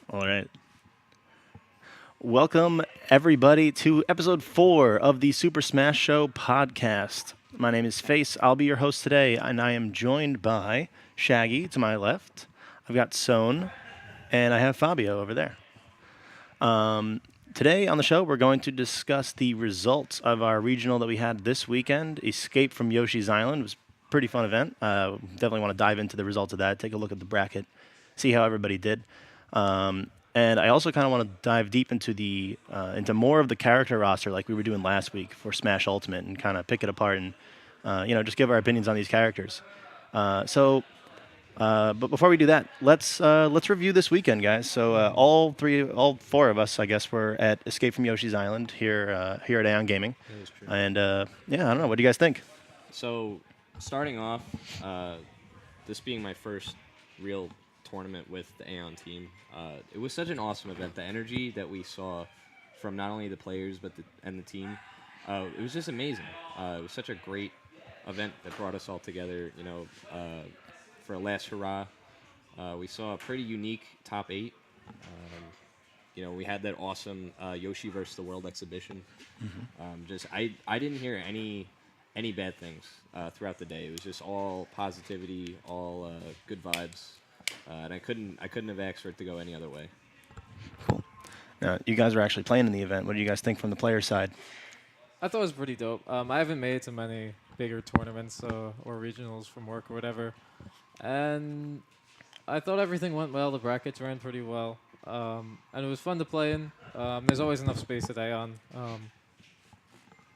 All right. Welcome, everybody, to episode 4 of the Super Smash Show podcast. My name is Face. I'll be your host today, and I am joined by Shaggy to my left. I've got Sohn, and I have Fabio over there. Today on the show, we're going to discuss the results of our regional that we had this weekend, Escape from Yoshi's Island. It was a pretty fun event. Definitely want to dive into the results of that, take a look at the bracket, see how everybody did. And I also kind of want to dive deep into into more of the character roster like we were doing last week for Smash Ultimate and kind of pick it apart and just give our opinions on these characters. But before we do that, let's review this weekend, guys. So all four of us, I guess, were at Escape from Yoshi's Island here at AON Gaming. That is true. And I don't know, what do you guys think? So, starting off, this being my first real tournament with the AON team, it was such an awesome event. The energy that we saw from not only the players and the team, it was just amazing. It was such a great event that brought us all together. For a last hurrah, we saw a pretty unique top 8. We had that awesome Yoshi versus the World exhibition. Mm-hmm. I didn't hear any bad things throughout the day. It was just all positivity, all good vibes, and I couldn't have asked for it to go any other way. Cool. Now, you guys were actually playing in the event. What do you guys think from the player side? I thought it was pretty dope. I haven't made it to many bigger tournaments or regionals from work or whatever. And I thought everything went well. The brackets ran pretty well. And it was fun to play in. There's always enough space at AON.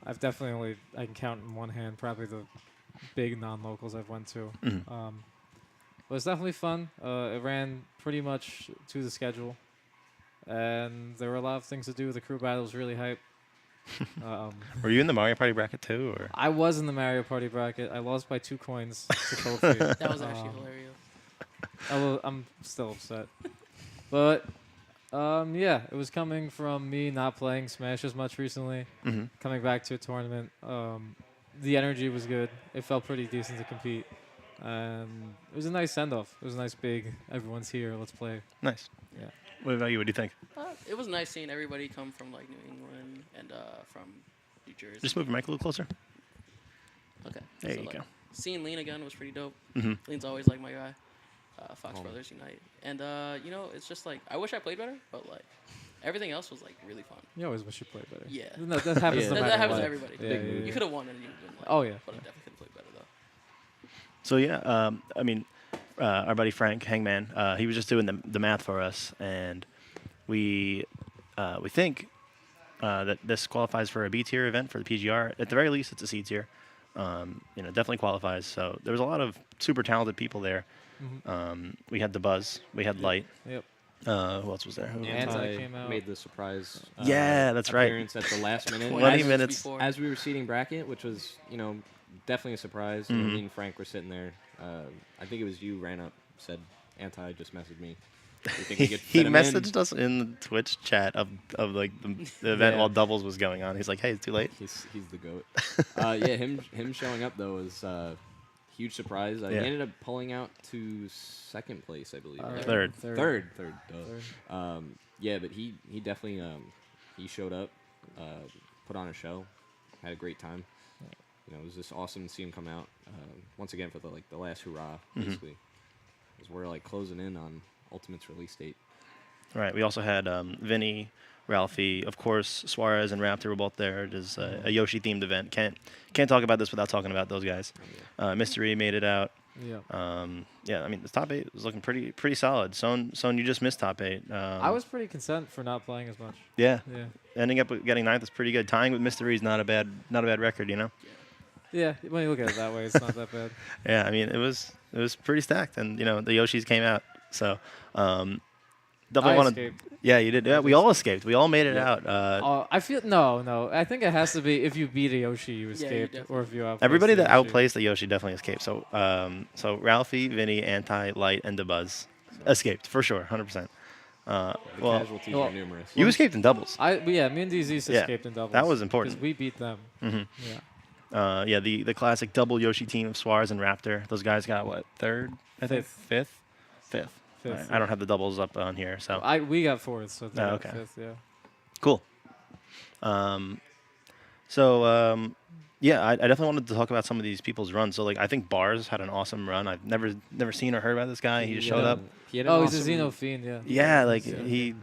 I've definitely I can count in one hand probably the big non-locals I've went to. Mm-hmm. But it's definitely fun. It ran pretty much to the schedule. And there were a lot of things to do. The crew battle was really hype. Were you in the Mario Party bracket too, or? I was in the Mario Party bracket. I lost by 2 coins to Kofi. That was actually hilarious. I'm still upset. But, it was coming from me not playing Smash as much recently, Mm-hmm. coming back to a tournament. The energy was good. It felt pretty decent to compete. And it was a nice send-off. It was a nice big, everyone's here, let's play. Nice. Yeah. What about you? What do you think? It was nice seeing everybody come from like New England and from New Jersey. Just move your mic a little closer. Okay. There So, you go. Seeing Lean again was pretty dope. Mm-hmm. Lean's always like my guy. Fox Oh. Brothers Unite. And it's just like I wish I played better, but like everything else was like really fun. You always wish you played better. Yeah. That happens Yeah. no That matter happens what. to everybody. Yeah, yeah, You yeah. could have won and you'd been like, Oh, yeah. But I definitely could have played better though. So our buddy Frank Hangman, he was just doing the math for us, and we think that this qualifies for a B tier event for the PGR. At the very least, it's a C tier. Definitely qualifies. So there was a lot of super talented people there. Mhm. We had the Buzz, we had Light. Yep. Who else was there? Who- Anti came out. made the surprise. Yeah, that's right. appearance at the last minute. 20 As- minutes. Before. As we were seating bracket, which was, definitely a surprise. Mhm. Me and Frank were sitting there. I think it was you ran up, said, Anti just messaged me. You think we could He fit him in? messaged us in the Twitch chat of like the event Yeah. while doubles was going on. He's like, "Hey, it's too late." He's the goat. Him showing up though was huge surprise. Yeah. He ended up pulling out to second place, I believe. right? Third. Third. Duh. Third. But he definitely he showed up, put on a show, had a great time. It was just awesome to see him come out once again for the last hurrah, basically, as we're like closing in on Ultimate's release date. Right. We also had Vinny, Ralphie, of course, Suarez and Raptor were both there. It is a Yoshi themed event. Can't talk about this without talking about those guys. Mystery made it out. Yeah. The top 8 was looking pretty solid. Son, you just missed top 8. I was pretty content for not playing as much. Yeah. Yeah. Ending up getting 9th is pretty good. Tying with Mystery is not a bad record, Yeah, when you look at it that way, it's not that bad. Yeah, I mean it was pretty stacked, and the Yoshis came out. So definitely I want to. escaped. Yeah, you did. Yeah, we all escaped. We all made it out. I feel no. I think it has to be if you beat a Yoshi, you you escaped, definitely- or if you outplaced Everybody the that Yoshi. outplaced the Yoshi definitely escaped. So Ralphie, Vinny, Anti, Light, and DeBuzz escaped for sure, 100%. The Well, casualties well, were numerous. you escaped in doubles. Me and DZ Yeah, escaped in doubles. that was important. because we beat them. hmm Yeah. The classic double Yoshi team of Suarez and Raptor. Those guys got what, third? I think Fifth. fifth. Fifth. Fifth. Alright, I don't have the doubles up on here, so We got fourth, so they got okay. fifth. Yeah. cool. Yeah, I definitely wanted to talk about some of these people's runs. So like, I think Bars had an awesome run. I've never seen or heard about this guy. He just showed up. He had an Oh, he's a awesome- Xeno fiend. Yeah. Yeah, like Yeah.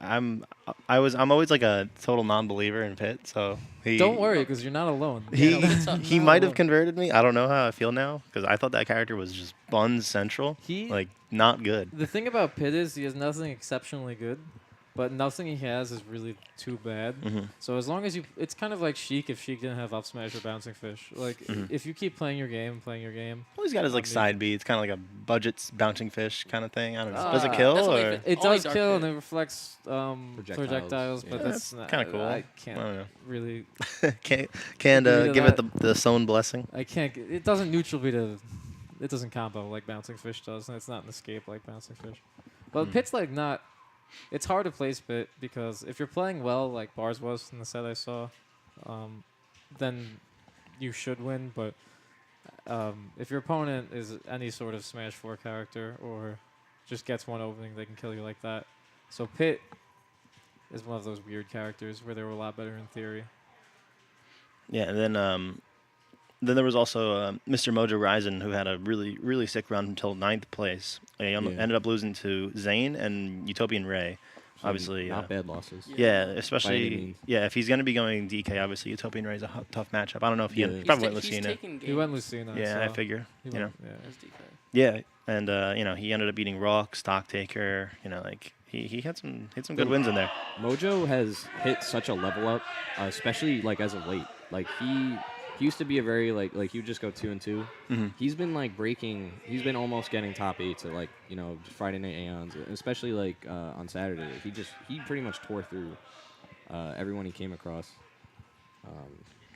I'm always like a total non-believer in Pit. So Don't worry, because you're not alone. He Yeah, no, he not might have alone. converted me. I don't know how I feel now because I thought that character was just buns central. He Like not good. The thing about Pit is he has nothing exceptionally good, but nothing he has is really too bad. Mhm. So as long as it's kind of like Sheik if Sheik didn't have up smash or bouncing fish. Like Mhm. if you keep playing your game, Well, he's got his like I mean- side B. It's kind of like a budget bouncing fish kind of thing. I don't know. Does it Ah, kill that's what or? they it Only does Dark kill Pit. and it reflects Projectiles, projectiles, yeah. but Yeah, that's that's kinda cool. I I can't don't know. really. Can't Either give it that- the Sown blessing. I can't. It doesn't neutral beat a. It doesn't combo like bouncing fish does, and it's not an escape like bouncing fish. But Mm. Pit's like not. It's hard to place Pit because if you're playing well, like Bars was in the set I saw, then you should win. But if your opponent is any sort of Smash 4 character or just gets one opening, they can kill you like that. So Pit is one of those weird characters where they were a lot better in theory. Yeah, and then there was also Mr. Mojo Ryzen, who had a really sick run until 9th place. He ended up losing to Zane and Utopian Ray. So Obviously, not bad losses. Yeah. Yeah, By any especially means. if he's going to be going DK, obviously Utopian Ray is a tough matchup. I don't know if he Yeah. probably went He's Lucina. taking He went games Lucina. Yeah, I so figure. he You know, went- yeah. as DK. yeah, and he ended up beating Rock, Stock Taker. Like he had some good wins in there. Mojo has hit such a level up, especially like as of late. Like he used to be a very like he would just go 2-2. Mhm. He's been like breaking. He's been almost getting top 8s at like Friday night Aeons, especially like on Saturday. He pretty much tore through everyone he came across.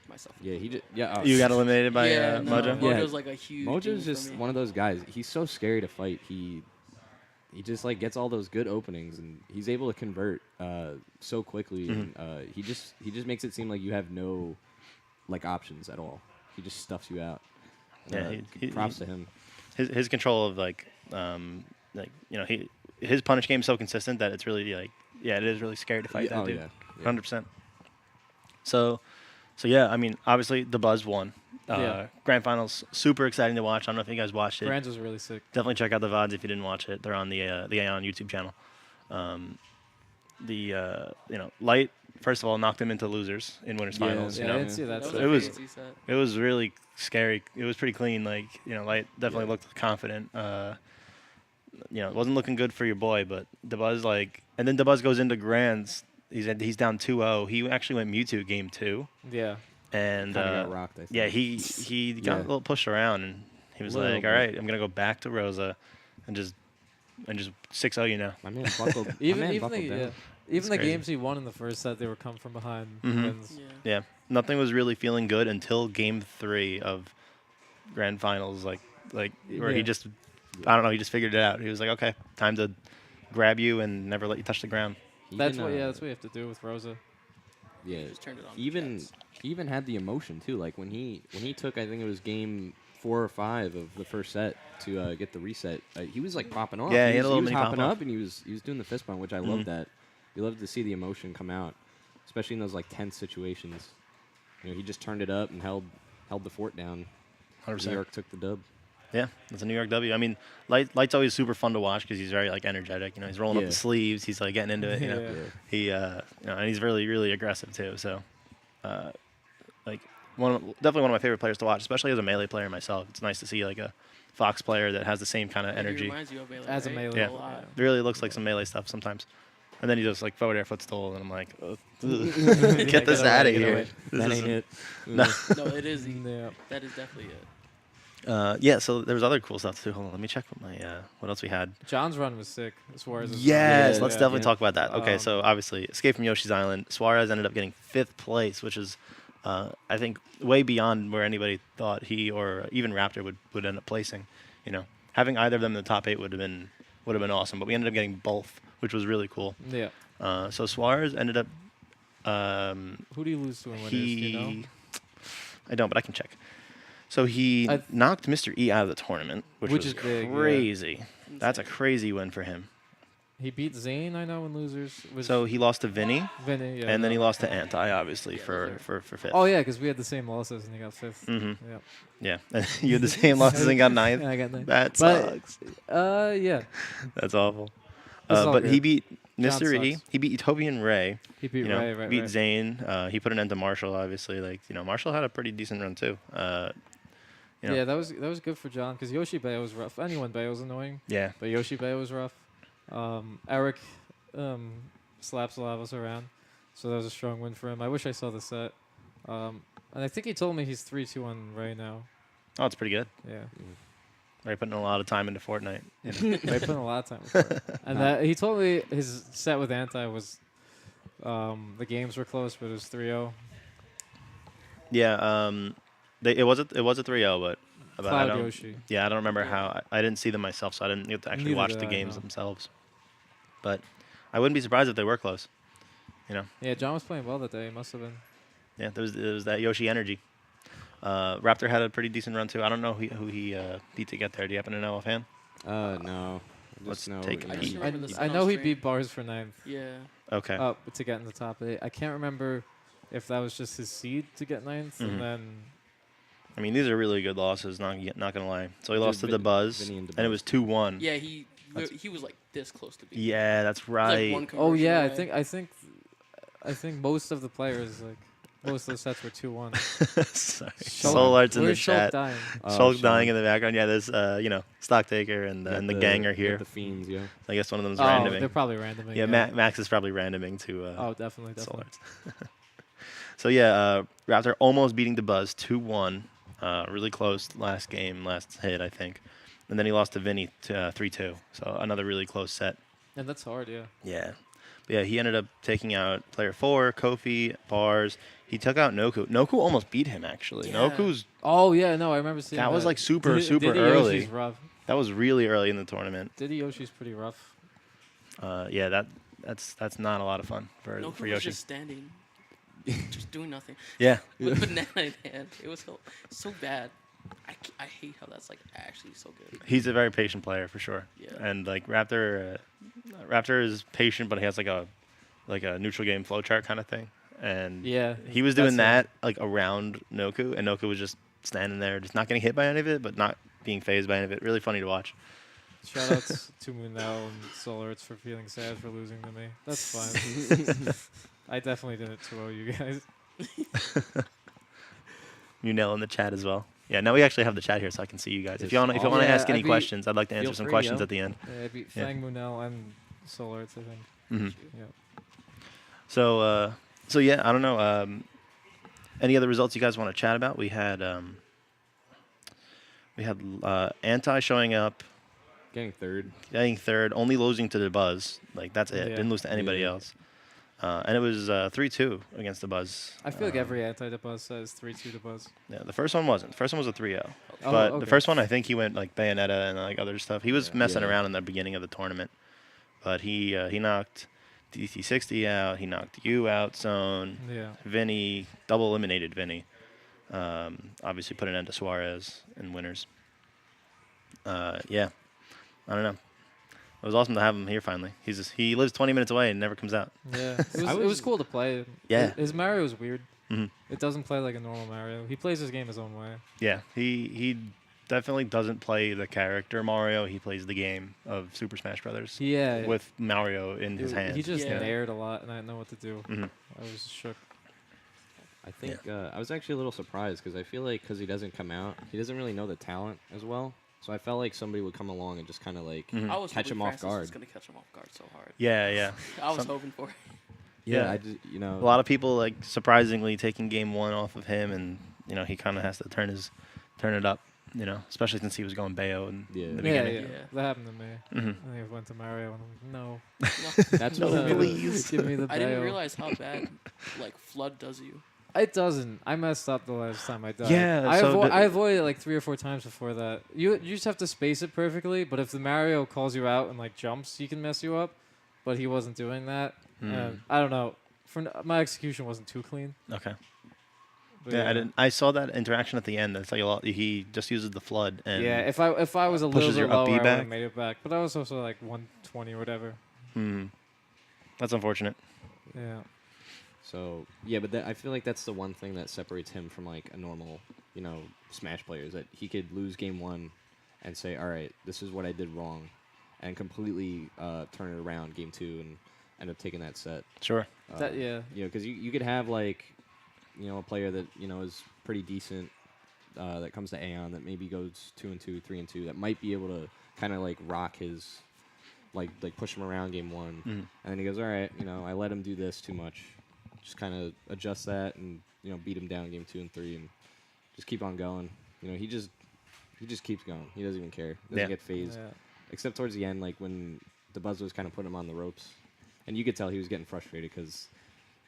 Myself. Yeah, he just yeah. You got eliminated by yeah, no, Mojo. Yeah. Mojo's like a huge. Mojo's demon for just me. one of those guys. He's so scary to fight. He just like gets all those good openings, and he's able to convert so quickly. Mhm. And he just makes it seem like you have no like options at all. He just stuffs you out. Yeah, Props to him. His control of his punish game is so consistent that it's really it is really scary to fight that dude. Yeah. 100%. So yeah, I mean, obviously the Buzz won. Yeah. Grand Finals, super exciting to watch. I don't know if you guys watched it. Grands was really sick. Definitely check out the VODs if you didn't watch it. They're on the AON YouTube channel. Light, first of all, knocked him into losers in winners Yeah, finals. Yeah, You I know, didn't see that. That so- was It a was- crazy set. it was really scary. It was pretty clean. Light definitely Yeah. looked confident. It wasn't looking good for your boy, but DeBuzz and then DeBuzz goes into grands. He's down 2-0. He actually went Mewtwo game 2, Yeah. and Kinda got rocked, I think. yeah, he got a Yeah. little pushed around, and he was Little like, "All bit. right, I'm gonna go back to Rosa, and just 6-0 you now." My man buckled. Even my man even buckled the down. even the crazy. games he won in the first set, they were come from behind Mhm. wins. Yeah. Yeah, nothing was really feeling good until game 3 of grand finals, where he Yeah. just, I don't know, he just figured it out. He was like, okay, time to grab you and never let you touch the ground. That's Even, what that's what you have to do with Rosa. Yeah. Just turned it on. Even Jets. he even had the emotion too. Like when he took, I think it was game 4 or 5 of the first set to get the reset. He was like popping off. Yeah, he had a was little mini hopping pop-off. up and he was doing the fist bump, which I Mhm. love that. You love to see the emotion come out, especially in those like tense situations. He just turned it up and held the fort down. 100%. New York took the dub. Yeah, that's a New York W. I mean, Light's always super fun to watch because he's very energetic. He's rolling up Yeah. the sleeves. He's getting into it. Yeah. He and he's really aggressive too. So, definitely one of my favorite players to watch, especially as a melee player myself. It's nice to see a Fox player that has the same kind of He energy. reminds you of Melee, As a right? melee. Yeah. A lot. It really looks like some melee stuff sometimes. And then he does forward air footstool, and I'm like, ugh, get this Get out away, of get here. away. This That is- ain't it. No. No, it is. Yeah. That is definitely it. Yeah, so there was other cool stuff too. Hold on, let me check what else we had. John's run was sick. Suarez's run. Yes, Yeah, let's yeah. definitely Yeah. talk about that. Okay, Um, so obviously, Escape from Yoshi's Island. Suarez ended up getting 5th place, which is, I think, way beyond where anybody thought he or even Raptor would end up placing. Having either of them in the top 8 would have been awesome. But we ended up getting both, which was really cool. Yeah. So Suarez ended up. Who do you lose to in winners? Do you know? I don't, but I can check. So he I- knocked Mr. E out of the tournament, which Which was is big, yeah. crazy. That's a Insane. crazy win for him. He beat Zane, I know, in losers. So he lost to Vinny, Vinny, yeah. and then he that- lost to Anti, obviously, Yeah, for, those are- for fifth. Oh yeah, because we had the same losses and he got 5th. Mm-hmm. Yeah. Yeah. You had the same losses and got ninth. Yeah, I got 9th. That But- sucks. Yeah. That's awful. It's all But he good. beat John Mr. E. sucks. He beat Utopian Ray. He beat You know, Ray, right, beat right. Zane. He put an end to Marshall, obviously. Marshall had a pretty decent run too. You know. Yeah, that was good for John because Yoshi Bay was rough. Anyone Bay was annoying, Yeah. but Yoshi Bay was rough. Eric slaps a lot of us around, so that was a strong win for him. I wish I saw the set. And I think he told me he's 3-2 on Ray now. Oh, it's pretty good. Yeah, Ray putting a lot of time into Fortnite. Ray put in a lot of time with it. And that, he told me his set with Anti was the games were close, but it was 3-0. Yeah. It was a 3-0, but I Cloud don't. Yoshi. Yeah, I don't remember how. I didn't see them myself, so I didn't get to actually Neither watch did the I, games no. themselves. But I wouldn't be surprised if they were close. You know. Yeah, John was playing well that day. He must have been. Yeah, there was that Yoshi energy. Raptor had a pretty decent run too. I don't know who he beat to get there. Do you happen to know offhand? No. I Let's just know, take a you I know, just remember the I set know on he stream. beat Bars for 9th. Yeah. Okay. To get in the top 8. I can't remember if that was just his seed to get 9th, Mhm. and then I mean, these are really good losses. Not gonna lie. So he Dude, lost to the Buzz, Vinny and and it DeBuzz. was 2-1. Yeah, That's- he was like this close to being. Yeah, that's He was, like, right. one oh conversion yeah, away. I think most of the players most of the sets were 2-1. Sorry. Shulk- Soul Arts in the where's Shulk chat. dying? Shulk Sean. dying in the background. Yeah, there's Stocktaker and Got the gang are got here. The fiends, yeah. I guess one of them's Oh, randoming. they're probably randoming. Yeah, Max is probably randoming to Oh, definitely, Soul definitely. Arts. So yeah, Raptor almost beating the Buzz 2-1. Really close last hit, I think. And then he lost to Vinny 3-2. So another really close set. And that's hard, yeah. Yeah. But yeah, he ended up taking out player 4, Kofi, Bars. He took out Noku. Noku almost beat him, actually. Yeah. Noku's Oh yeah, no, I remember seeing That was, like, super Diddy early. Yoshi's rough. that was really early in the tournament. Diddy Yoshi's pretty rough. Yeah, that's not a lot of fun for Noku was Yoshi. just standing, just doing nothing Yeah. with banana in hand. It was so bad. I hate how that's like actually so good. He's a very patient player for sure. Yeah. And like Raptor is patient, but he has like a neutral game flowchart kind of thing. And Yeah. he was doing that's that like around Noku, and Noku was just standing there, just not getting hit by any of it, but not being phased by any of it. Really funny to watch. Shout outs to Moonell and Soul Arts for feeling sad for losing to me. That's fine. I definitely didn't 2-0 you guys. Munell in the chat as well. Yeah, now we actually have the chat here, so I can see you guys. If Yes. you want to Yeah, ask any I'd be- questions, I'd like to answer feel some free, questions yo. at the end. Yeah, I beat Yeah. Fang Moonell and Soul Arts, I think. hmm Yeah. So yeah, I don't know. Any other results you guys want to chat about? We had Anti showing up, Getting third. getting third, only losing to the Buzz. Like that's it. Yeah. Didn't lose to anybody Yeah. else. And it was 3-2 against the Buzz. I feel like every anti to Buzz says 3-2 to Buzz. Yeah, the first one wasn't. The first one was a 3-0. Oh, But the okay. first one, I think he went like Bayonetta and like other stuff. He was Yeah. messing Yeah. around in the beginning of the tournament, but he knocked DT60 out. He knocked you out, Zone. Yeah. Vinny double eliminated Vinny. Obviously put an end to Suarez in winners. Yeah, I don't know. It was awesome to have him here finally. He lives 20 minutes away and never comes out. Yeah. It was cool to play. Yeah. His Mario is weird. hmm It doesn't play like a normal Mario. He plays his game his own way. Yeah, he definitely doesn't play the character Mario. He plays the game of Super Smash Brothers Yeah. with Mario in his He hand. just Yeah. nared a lot, and I didn't know what to do. hmm I was shook. I think I was actually a little surprised because I feel like because he doesn't come out, he doesn't really know the talent as well. So I felt like somebody would come along and just kind of like Mhm. I was catch hoping him off Francis was guard. gonna catch him off guard so hard. Yeah, yeah. I was Some- hoping for it. Yeah. I just A lot of people like surprisingly taking game one off of him, and he kind of has to turn it up. Especially since he was going Bayo in Yeah. the Yeah, beginning. yeah, Yeah. that happened to me. hmm And he went to Mario, and I'm like, no. that's No, what Give me the- please. Give me the I didn't Bayo. realize how bad like flood does you. It doesn't. I messed up the last time I died. Yeah, I, so I avoided it like 3 or 4 times before that. You just have to space it perfectly, but if the Mario calls you out and like jumps, he can mess you up. But he wasn't doing that. Mm. And I don't know. My execution wasn't too clean. Okay. But Yeah, I didn't. I saw that interaction at the end. That's like a lot. He just uses the flood and Yeah, if I was a little pushes bit your up lower, B I would back. have made it back. But I was also like 120 or whatever. That's unfortunate. Yeah. So yeah, but I feel like that's the one thing that separates him from like a normal, Smash player is that he could lose game 1 and say, all right, this is what I did wrong, and completely turn it around game 2 and end up taking that set. Sure. Yeah. Because you could have like, a player that is pretty decent that comes to AON that maybe goes 2-2, 3-2 that might be able to kind of like rock his like push him around game 1, and then he goes, all right, I let him do this too much, just kind of adjust that and beat him down game 2 and 3 and just keep on going. He just keeps going. He doesn't even care. Doesn't get phased. Yeah. Except towards the end, like when the buzz was kind of putting him on the ropes, and you could tell he was getting frustrated because,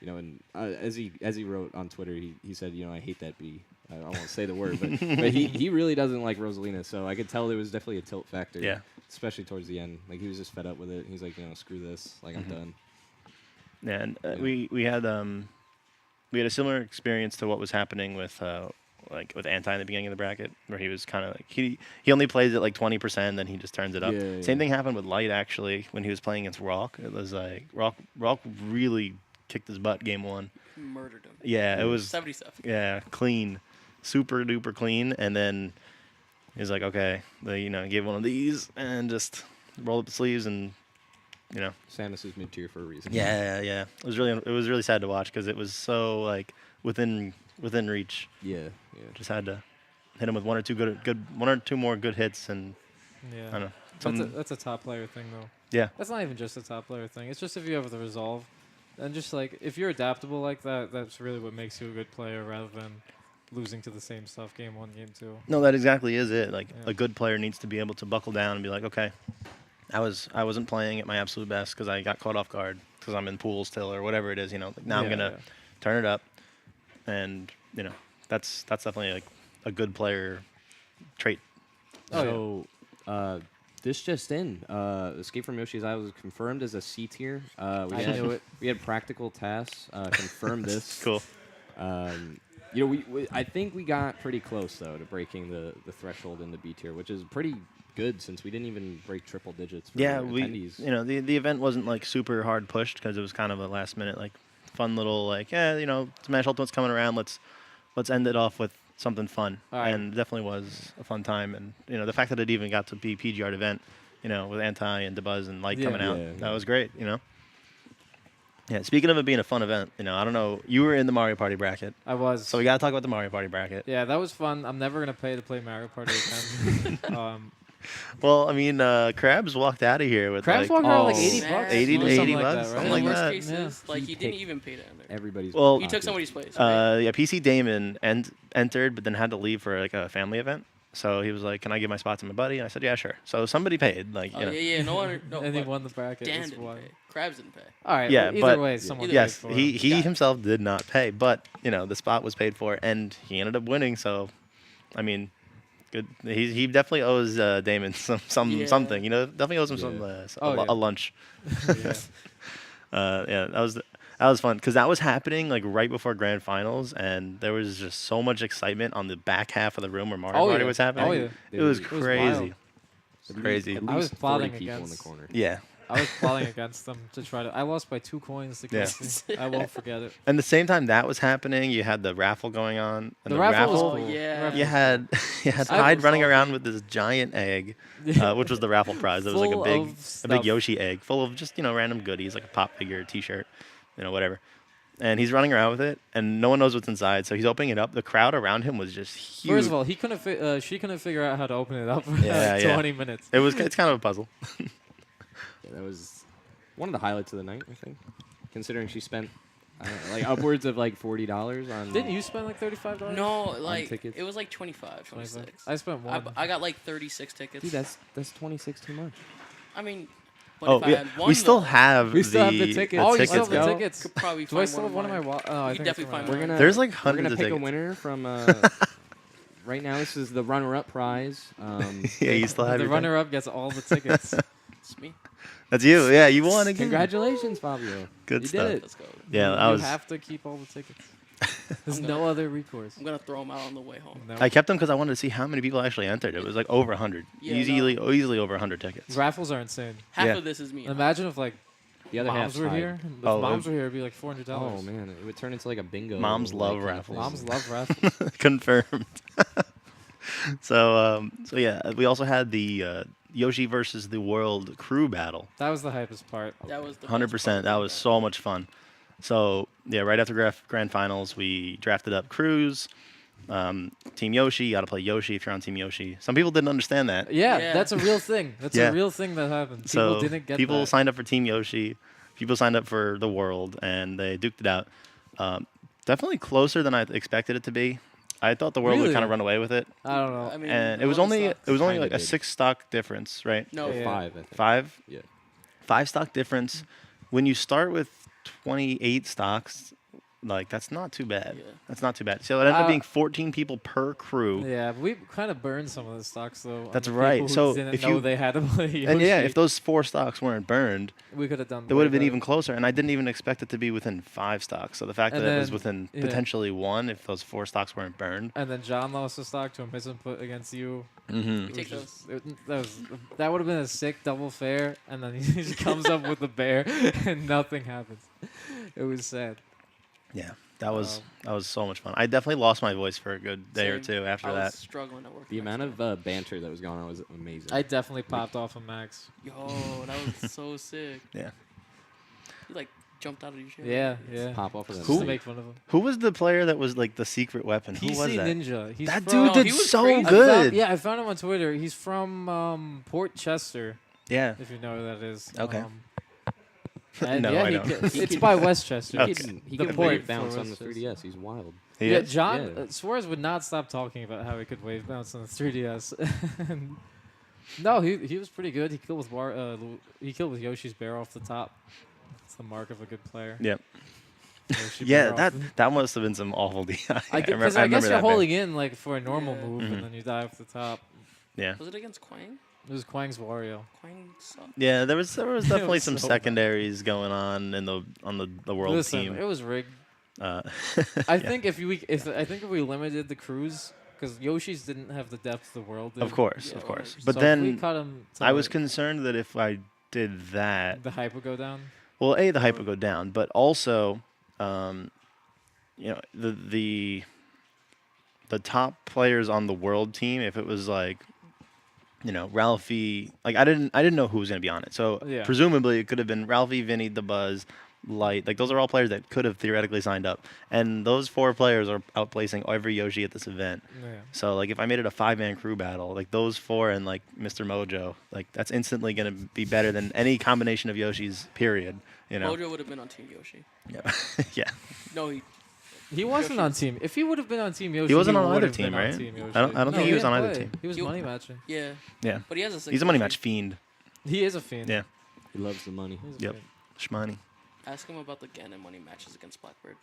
and as he wrote on Twitter, he said, I hate that B. I won't say the word, but he really doesn't like Rosalina, so I could tell there was definitely a tilt factor. Yeah. Especially towards the end, like he was just fed up with it. He's like, screw this, like I'm done. Yeah, and Yeah. we had a similar experience to what was happening with with Anti in the beginning of the bracket, where he was kind of like he only plays at like 20%, then he just turns it up. Yeah, Same yeah. thing happened with Light actually when he was playing against Rock. It was like Rock really kicked his butt game 1. Murdered him. Yeah, it was 77. yeah clean, super duper clean, and then he's like, okay, gave one of these and just rolled up the sleeves and. Samus is mid tier for a reason. Yeah. It was really sad to watch because it was so like within reach. Yeah. Just had to hit him with one or two more good hits, and Yeah. I don't know. That's a top player thing, though. Yeah. That's not even just a top player thing. It's just if you have the resolve, and just like if you're adaptable like that, that's really what makes you a good player, rather than losing to the same stuff game 1, game 2. No, that exactly is it. Like Yeah. a good player needs to be able to buckle down and be like, okay, I wasn't playing at my absolute best because I got caught off guard because I'm in pool still or whatever it is. Like now I'm gonna turn it up, and that's definitely like a good player trait. Oh, So, this just in, Escape from Yoshi's Island was confirmed as a C tier. I knew it. We had practical tasks confirm this. Cool. We I think we got pretty close though to breaking the threshold in the B tier, which is pretty good since we didn't even break triple digits. For attendees. The event wasn't like super hard pushed because it was kind of a last minute like fun little like Smash Ultimate's coming around, let's end it off with something fun. All right. And it definitely was a fun time, and the fact that it even got to be PG Art event, with Anti and DeBuzz and Light coming out, that was great. Yeah, speaking of it being a fun event, I don't know, you were in the Mario Party bracket, I was. so we got to talk about the Mario Party bracket. Yeah, that was fun. I'm never gonna pay to play Mario Party again. Well, I mean, Krabs walked out of here with Crabs like walked out like Oh, 80 man. bucks. 80 to or 80 something like bucks, that, something In like the worst that. cases, Yeah. like He he didn't picked even pay to enter. Everybody's. Well, You took somebody's place. yeah, Right? PC Damon entered, but then had to leave for like a family event. So he was like, "Can I give my spot to my buddy?" And I said, "Yeah, sure." So somebody paid, like, Oh yeah. No one. No. And he but won the bracket. Dan That's didn't why. pay. Krabs didn't pay. All right. Yeah, well, either but- way, someone paid Yes, for it. he Got it. himself did not pay, but the spot was paid for, and he ended up winning. So, I mean, good. He definitely owes Damon something. Definitely owes him Oh, a lunch. Yeah. That was fun because that was happening like right before grand finals, and there was just so much excitement on the back half of the room where Mario Oh, Party yeah. was happening. Oh, yeah. It was It was crazy. wild. Crazy. At I was least 40 plotting people in the against- corner. Yeah. I was plotting against them to try to. I lost by 2 coins to Yeah. Casey. I won't forget it. And the same time that was happening, you had the raffle going on. And The raffle was Oh cool. yeah. You had I Hyde was running salty. around with this giant egg, which was the raffle prize. It was like Full a big of a big stuff. Yoshi egg full of just random goodies like a pop figure, a T-shirt, whatever. And he's running around with it, and no one knows what's inside. So he's opening it up. The crowd around him was just huge. First of all, he couldn't. She couldn't figure out how to open it up for Yeah, like yeah. 20 minutes. It's kind of a puzzle. Yeah, that was one of the highlights of the night, I think. Considering she spent like upwards of like $40 on. Didn't you spend like $35? No, like tickets? it was like 25, 26. I spent one. I got like 36 tickets. Dude, that's 26 too much. I mean, but Oh if I yeah, had one, we still though, have We still have the tickets. Oh, you tickets still have the go. tickets. could probably Do I find still have one in my wallet? Oh, I You think definitely it's in my find wallet. We're gonna. There's like We're hundreds gonna of pick a tickets. winner from. Right now, this is the runner-up prize. Yeah, you still have The your runner-up gets all the tickets. It's me. That's you. Yeah, you won again. Congratulations, Fabio. Good you stuff. Did it. Let's go. Yeah, you I was. have to keep all the tickets. There's I'm no gonna- other recourse. I'm gonna throw them out on the way home. No. I kept them because I wanted to see how many people actually entered. It was like over 100. Yeah, easily over 100 tickets. Raffles are insane. Half Yeah. of this is me. and Imagine if like The other moms half's were tied. here. If Oh, moms were here, it'd be like $400. Oh man, it would turn into like a bingo. Moms like, love kind of raffles. thing. Moms love raffles. Confirmed. So yeah, we also had the Yoshi versus the World crew battle. That was the hypest part. That was the best 100%. part That of was so much fun. So yeah, right after grand finals, we drafted up crews. Team Yoshi, you got to play Yoshi if you're on Team Yoshi. Some people didn't understand that. Yeah, Yeah. that's a real thing. That's Yeah. a real thing that happened. People So didn't get people that. signed up for Team Yoshi. People signed up for the World, and they duked it out. Definitely closer than I expected it to be. I thought the World would Really? kind of run away with it, I don't know. I mean, and the it was one only sucks. like Kinda a did. 6 stock difference, right? No, Yeah. 5, I think. 5. Yeah. 5 stock difference. When you start with 28 stocks, like that's not too bad. Yeah. That's not too bad. So it ended up Uh, being 14 people per crew. Yeah, but we kind of burned some of the stocks though. on That's the right. people who So didn't if know you- they had to play Yoshi. And yeah, if those 4 stocks weren't burned, we could have done. it way would have been better. even closer. And I didn't even expect it to be within 5 stocks. So the fact And that it was then- within yeah. potentially 1 if those 4 stocks weren't burned. And then John lost a stock to a misinput against you. Mm-hmm. We take Which is- those. that would have been a sick double fair, and then he just comes up with the bear, and nothing happens. It was sad. Yeah, that was so much fun. I definitely lost my voice for a good day or Same. two after I that. was struggling at work. The next amount day. of banter that was going on was amazing. I definitely popped off of Max. Yo, that was so sick. Yeah. You like jumped out of your chair. Yeah, yeah. Pop off of that. Just to Who? make fun of him. Who was the player that was like the secret weapon? Who was PC that? Ninja. He's That from, dude No, did he was so crazy. good. Yeah, I found him on Twitter. He's from Port Chester, Yeah. if you know who that is. Okay. And No, yeah, I he don't. It's by Westchester. He Okay. can, he The can port wave for bounce on the Westchester. 3DS. He's wild. He Yeah, is? John Yeah. Suarez would not stop talking about how he could wave bounce on the 3DS. And no, he was pretty good. He killed with he killed with Yoshi's bear off the top. It's the mark of a good player. Yep. Yoshi Yeah, bear off that must have been some awful DI. I guess remember you're that bit. holding in like for a normal Yeah. move, Mhm. and then you die off the top. Yeah. Was it against Quang? It was Quang's Wario. Quang sucked. Yeah, there was definitely was some so bad. secondaries going on in the world Listen, team. it was rigged. Uh, I yeah. think if we limited the crews, because Yoshi's didn't have the depth the world did. Of course, Yeah, of course. 100%. But So if we then cut him to I was like, concerned that if I did that, the hype would go down. well, A, the hype would go down, but also, you know, the top players on the world team, if it was like, you know, Ralphie, like I didn't know who was gonna be on it. So Yeah. presumably it could have been Ralphie, Vinny, the Buzz, Light. Like those are all players that could have theoretically signed up, and those 4 players are outplacing every Yoshi at this event. Yeah. So like if I made it a 5-man crew battle, like those 4 and like Mr. Mojo, like that's instantly gonna be better than any combination of Yoshis. Period. You know. Mojo would have been on Team Yoshi. Yeah. yeah. No, he. He wasn't on Yoshi's- team. If he would have been on Team Yoshi, He wasn't on would either have been team, on right? Team Yoshi. I don't think No, he was on didn't either play. team. He was He- money matching. Yeah, Yeah. but he has a. He's a money signature. match fiend. He is a fiend. Yeah. He loves the money. He's a Yep. fiend. Shmoney. Ask him about the Ganon money matches against Blackbird.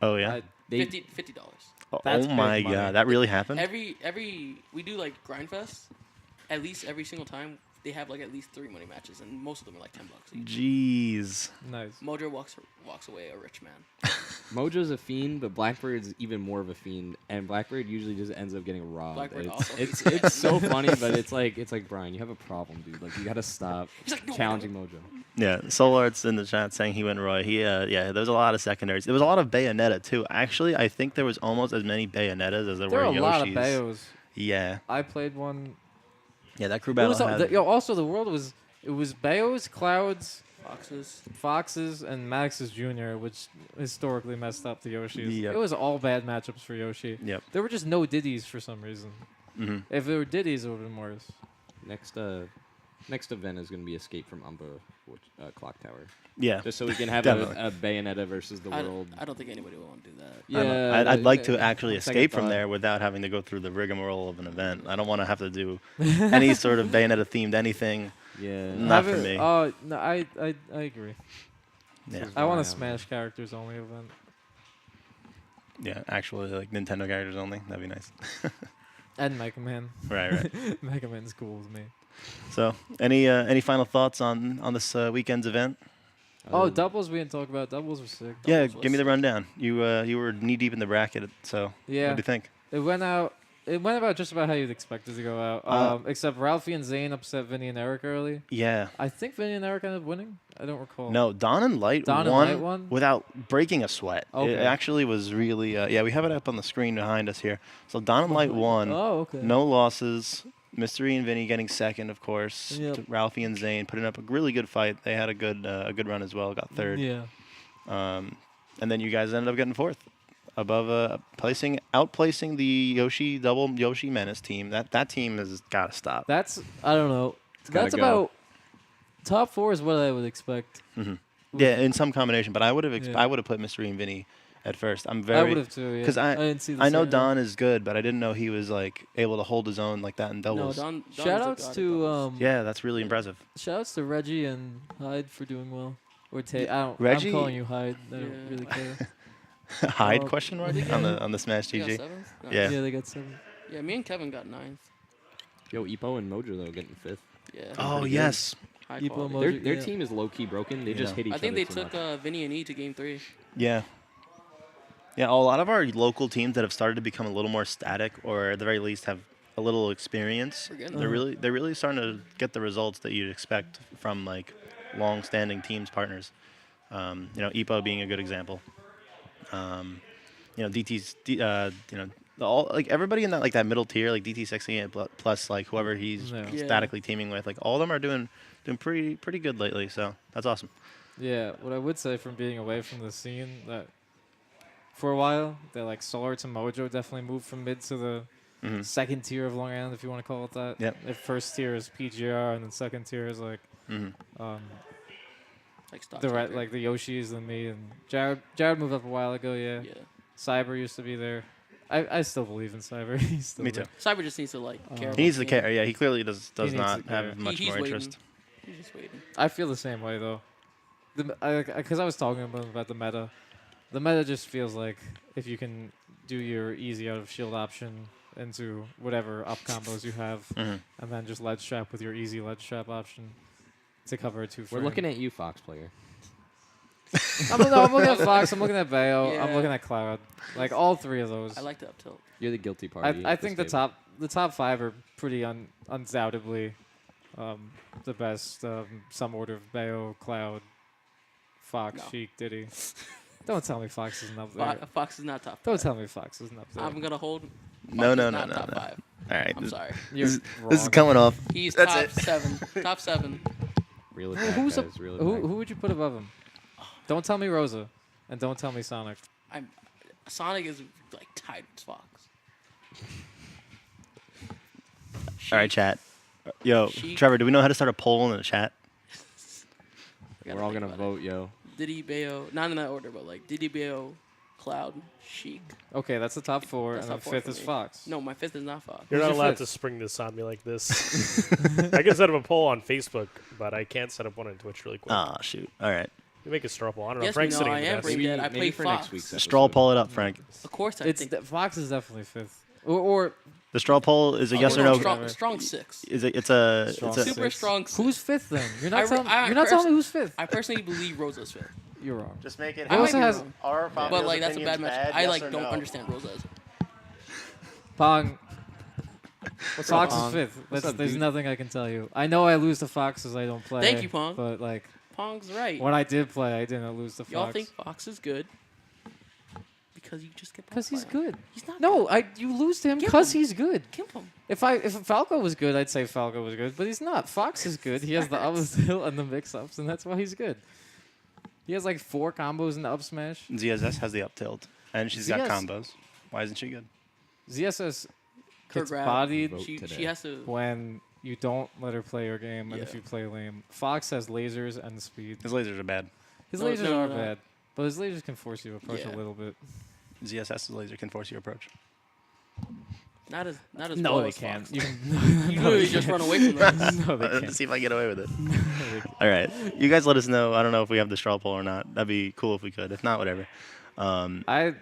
Oh yeah. I- They, $50. Oh That's my big money. god, that really happened. Every we do like Grindfest. At least every single time they have like at least 3 money matches, and most of them are like $10 each. Jeez. Nice. Mojo walks away a rich man. Mojo's a fiend, but Blackbird's even more of a fiend, and Blackbird usually just ends up getting robbed. Blackbird It's also it's, hates it's so funny, but it's like Brian, you have a problem, dude. Like you gotta stop He's like, no, I challenging Mojo. Yeah, Solart's in the chat saying he went Roy. He yeah, there was a lot of secondaries. There was a lot of Bayonetta too. Actually, I think there was almost as many Bayonettas as there There were are a Yoshis. lot of Bayos. Yeah. I played one. Yeah, that crew It battle was, had also, the world was Bayos, Clouds, Foxes. Foxes, and Max's Jr., which historically messed up the Yoshis. Yep. It was all bad matchups for Yoshi. Yep. There were just no Diddies for some reason. hmm If there were Diddies, it would have been worse. Next event is gonna be Escape from Umba Clock Tower, Yeah. just so we can have Definitely. a Bayonetta versus the world. I don't think anybody will want to do that. Yeah, I'd like to yeah, actually second escape from thought. there without having to go through the rigmarole of an event. I don't want to have to do any sort of Bayonetta themed anything. Yeah. Not for me. Oh, no, I agree. Yeah. I want Wow. a Smash characters only event. Yeah, actually like Nintendo characters only. That'd be nice. And Mega Man. Right, right. Mega Man's cool with me. So, any final thoughts on this weekend's event? Oh, doubles we didn't talk about. Doubles were sick. Yeah, Doubles was give me the sick. rundown. You were knee deep in the bracket, so Yeah. what do you think? It went out. It went about just about how you'd expect it to go out. Except Ralphie and Zane upset Vinny and Eric early. Yeah. I think Vinny and Eric ended up winning. I don't recall. No, Don and Light Don and won Light won? without breaking a sweat. It Okay. actually was really, yeah, we have it up on the screen behind us here. So Don and Light won. Oh, okay. No losses. Mystery and Vinny getting second, of course. Yep. To Ralphie and Zane putting up a really good fight. They had a good run as well. Got third. Yeah. And then you guys ended up getting fourth, above outplacing the Yoshi double Yoshi Menace team. That team has got to stop. That's I don't know. gotta That's go. about top 4 is what I would expect. Yeah, in some combination. But I would have Yeah. I would have put Mystery and Vinny at first. I'm I very would have too. Yeah. 'cause I didn't see the I know same- Don is good, but I didn't know he was like able to hold his own like that in No, doubles. Don Shout outs to Yeah, that's really impressive. shout outs to Reggie and Hyde for doing well. Or Tay. I don't. Reggie- I'm calling you Hyde. I don't Yeah. really care. Hide Oh, question mark what did they on the Smash They got GG. seventh? No. Yeah. Yeah, they got 7. Yeah, me and Kevin got ninth. Yo, Ipo and Mojo though getting 5th. Yeah. Oh pretty good. yes. High Keep 'em quality. up. Their Yeah. team is low key broken. They just Yeah. hit each I other. think they too took much. Vinny and E to game 3. Yeah. Yeah, a lot of our local teams that have started to become a little more static, or at the very least have a little experience. We're getting They're there. really starting to get the results that you'd expect from like long-standing teams partners. Ipo being a good example. DT's, all like everybody in that middle tier, like DT sexy plus like whoever he's Yeah. Yeah. statically teaming with, like all of them are doing pretty good lately. So that's awesome. Yeah, what I would say from being away from the scene that for a while, that like Solar to Mojo definitely moved from mid to the second tier of Long Island, if you want to call it that. Yep. If first tier is PGR, and then second tier is like Like stock the ticker. like the Yoshis and me and Jared moved up a while ago. Yeah. Yeah. Cyber used to be there. I still believe in Cyber. He's still Me too. there. Cyber just needs to like care. He needs to about the game. care. Yeah, he clearly does needs to not care. have much He's more waiting. interest. He's just waiting. I feel the same way though. Because I was talking about the meta. The meta just feels like if you can do your easy out of shield option into whatever up combos you have, Mhm. and then just ledge trap with your easy ledge trap option to cover a 2 We're frame. looking at you, Fox player. I'm looking at Fox. I'm looking at Bayo. I'm Yeah. looking at Cloud. Like all 3 of those. I like the up tilt. You're the guilty party. I at this think the table. top 5 are pretty undoubtedly the best. Some order of Bayo, Cloud, Fox, No. Sheik, Diddy. Don't tell me Fox isn't up there. Fox is not top 5. Don't tell me Fox isn't up there. I'm gonna hold. No, Fox no, is no, not no, top no. 5. All right, I'm sorry. You're this is wrong. coming off. He's That's top it. 7. Top 7. Reel it Who- back, Who's a, guys. Reel it who back. who would you put above him? Don't tell me Rosa, and don't tell me Sonic. Sonic is like tied with Fox. All right, chat. Yo, Sheik. Trevor, do we know how to start a poll in the chat? I gotta We're all think gonna about vote, yo. it. Diddy Bayo, not in that order, but like Diddy Bayo, Cloud, Sheik. Okay, that's the top 4, That's and then top 4 5th for is me. Fox. No, my 5th is not Fox. You're Who's not your allowed fifth? to spring this on me like this. I can set up a poll on Facebook, but I can't set up one on Twitch really quick. Ah, shoot. All right. You make a straw poll. I don't know. Yes, Frank's no, sitting I at the am desk. brain Maybe, dead. I maybe play for Fox. next week's Straw episode. poll it up, Frank. Of course, I It's think. Fox is definitely 5th, or The straw poll is a yes or no. Strong 6. Is it? It's a. Strong It's a Super six. strong 6. who's 5th then? You're I not re- telling. I You're not telling me pers- who's 5th. I personally believe Rosa's 5th. You're wrong. just make it. I also might be has- wrong, our but like that's a bad match. I like don't understand Rosa. Pong. What's Fox up, is Pong? 5th. What's up, There's dude? nothing I can tell you. I know I lose to Fox as I don't play. Thank you, Pong. But like Pong's right. when I did play, I didn't lose to Fox. Y'all think Fox is good because you just get Because he's playing. good. He's not. No, good. you lose to him Give because him. he's good. Kill him. If Falco was good, I'd say Falco was good, but he's not. Fox is good. He has the up tilt and the mix-ups, and that's why he's good. He has like 4 combos in the up smash. ZSS has the up tilt, and she's got ZS combos. Why isn't she good? ZSS Kurt gets grab. bodied Vote She today. has to. when you don't let her play your game, and if Yeah. you play lame. Fox has lasers and speed. His lasers are bad. His No, lasers no, are no. bad, but his lasers can force you to approach Yeah. a little bit. ZSS's laser can force your approach. Not as No, well they as can't. Fox. You can You literally just run away from them. no, they Let's can't. see if I get away with it. No, they can't. All right, you guys let us know. I don't know if we have the straw poll or not. That'd be cool if we could. If not, whatever. I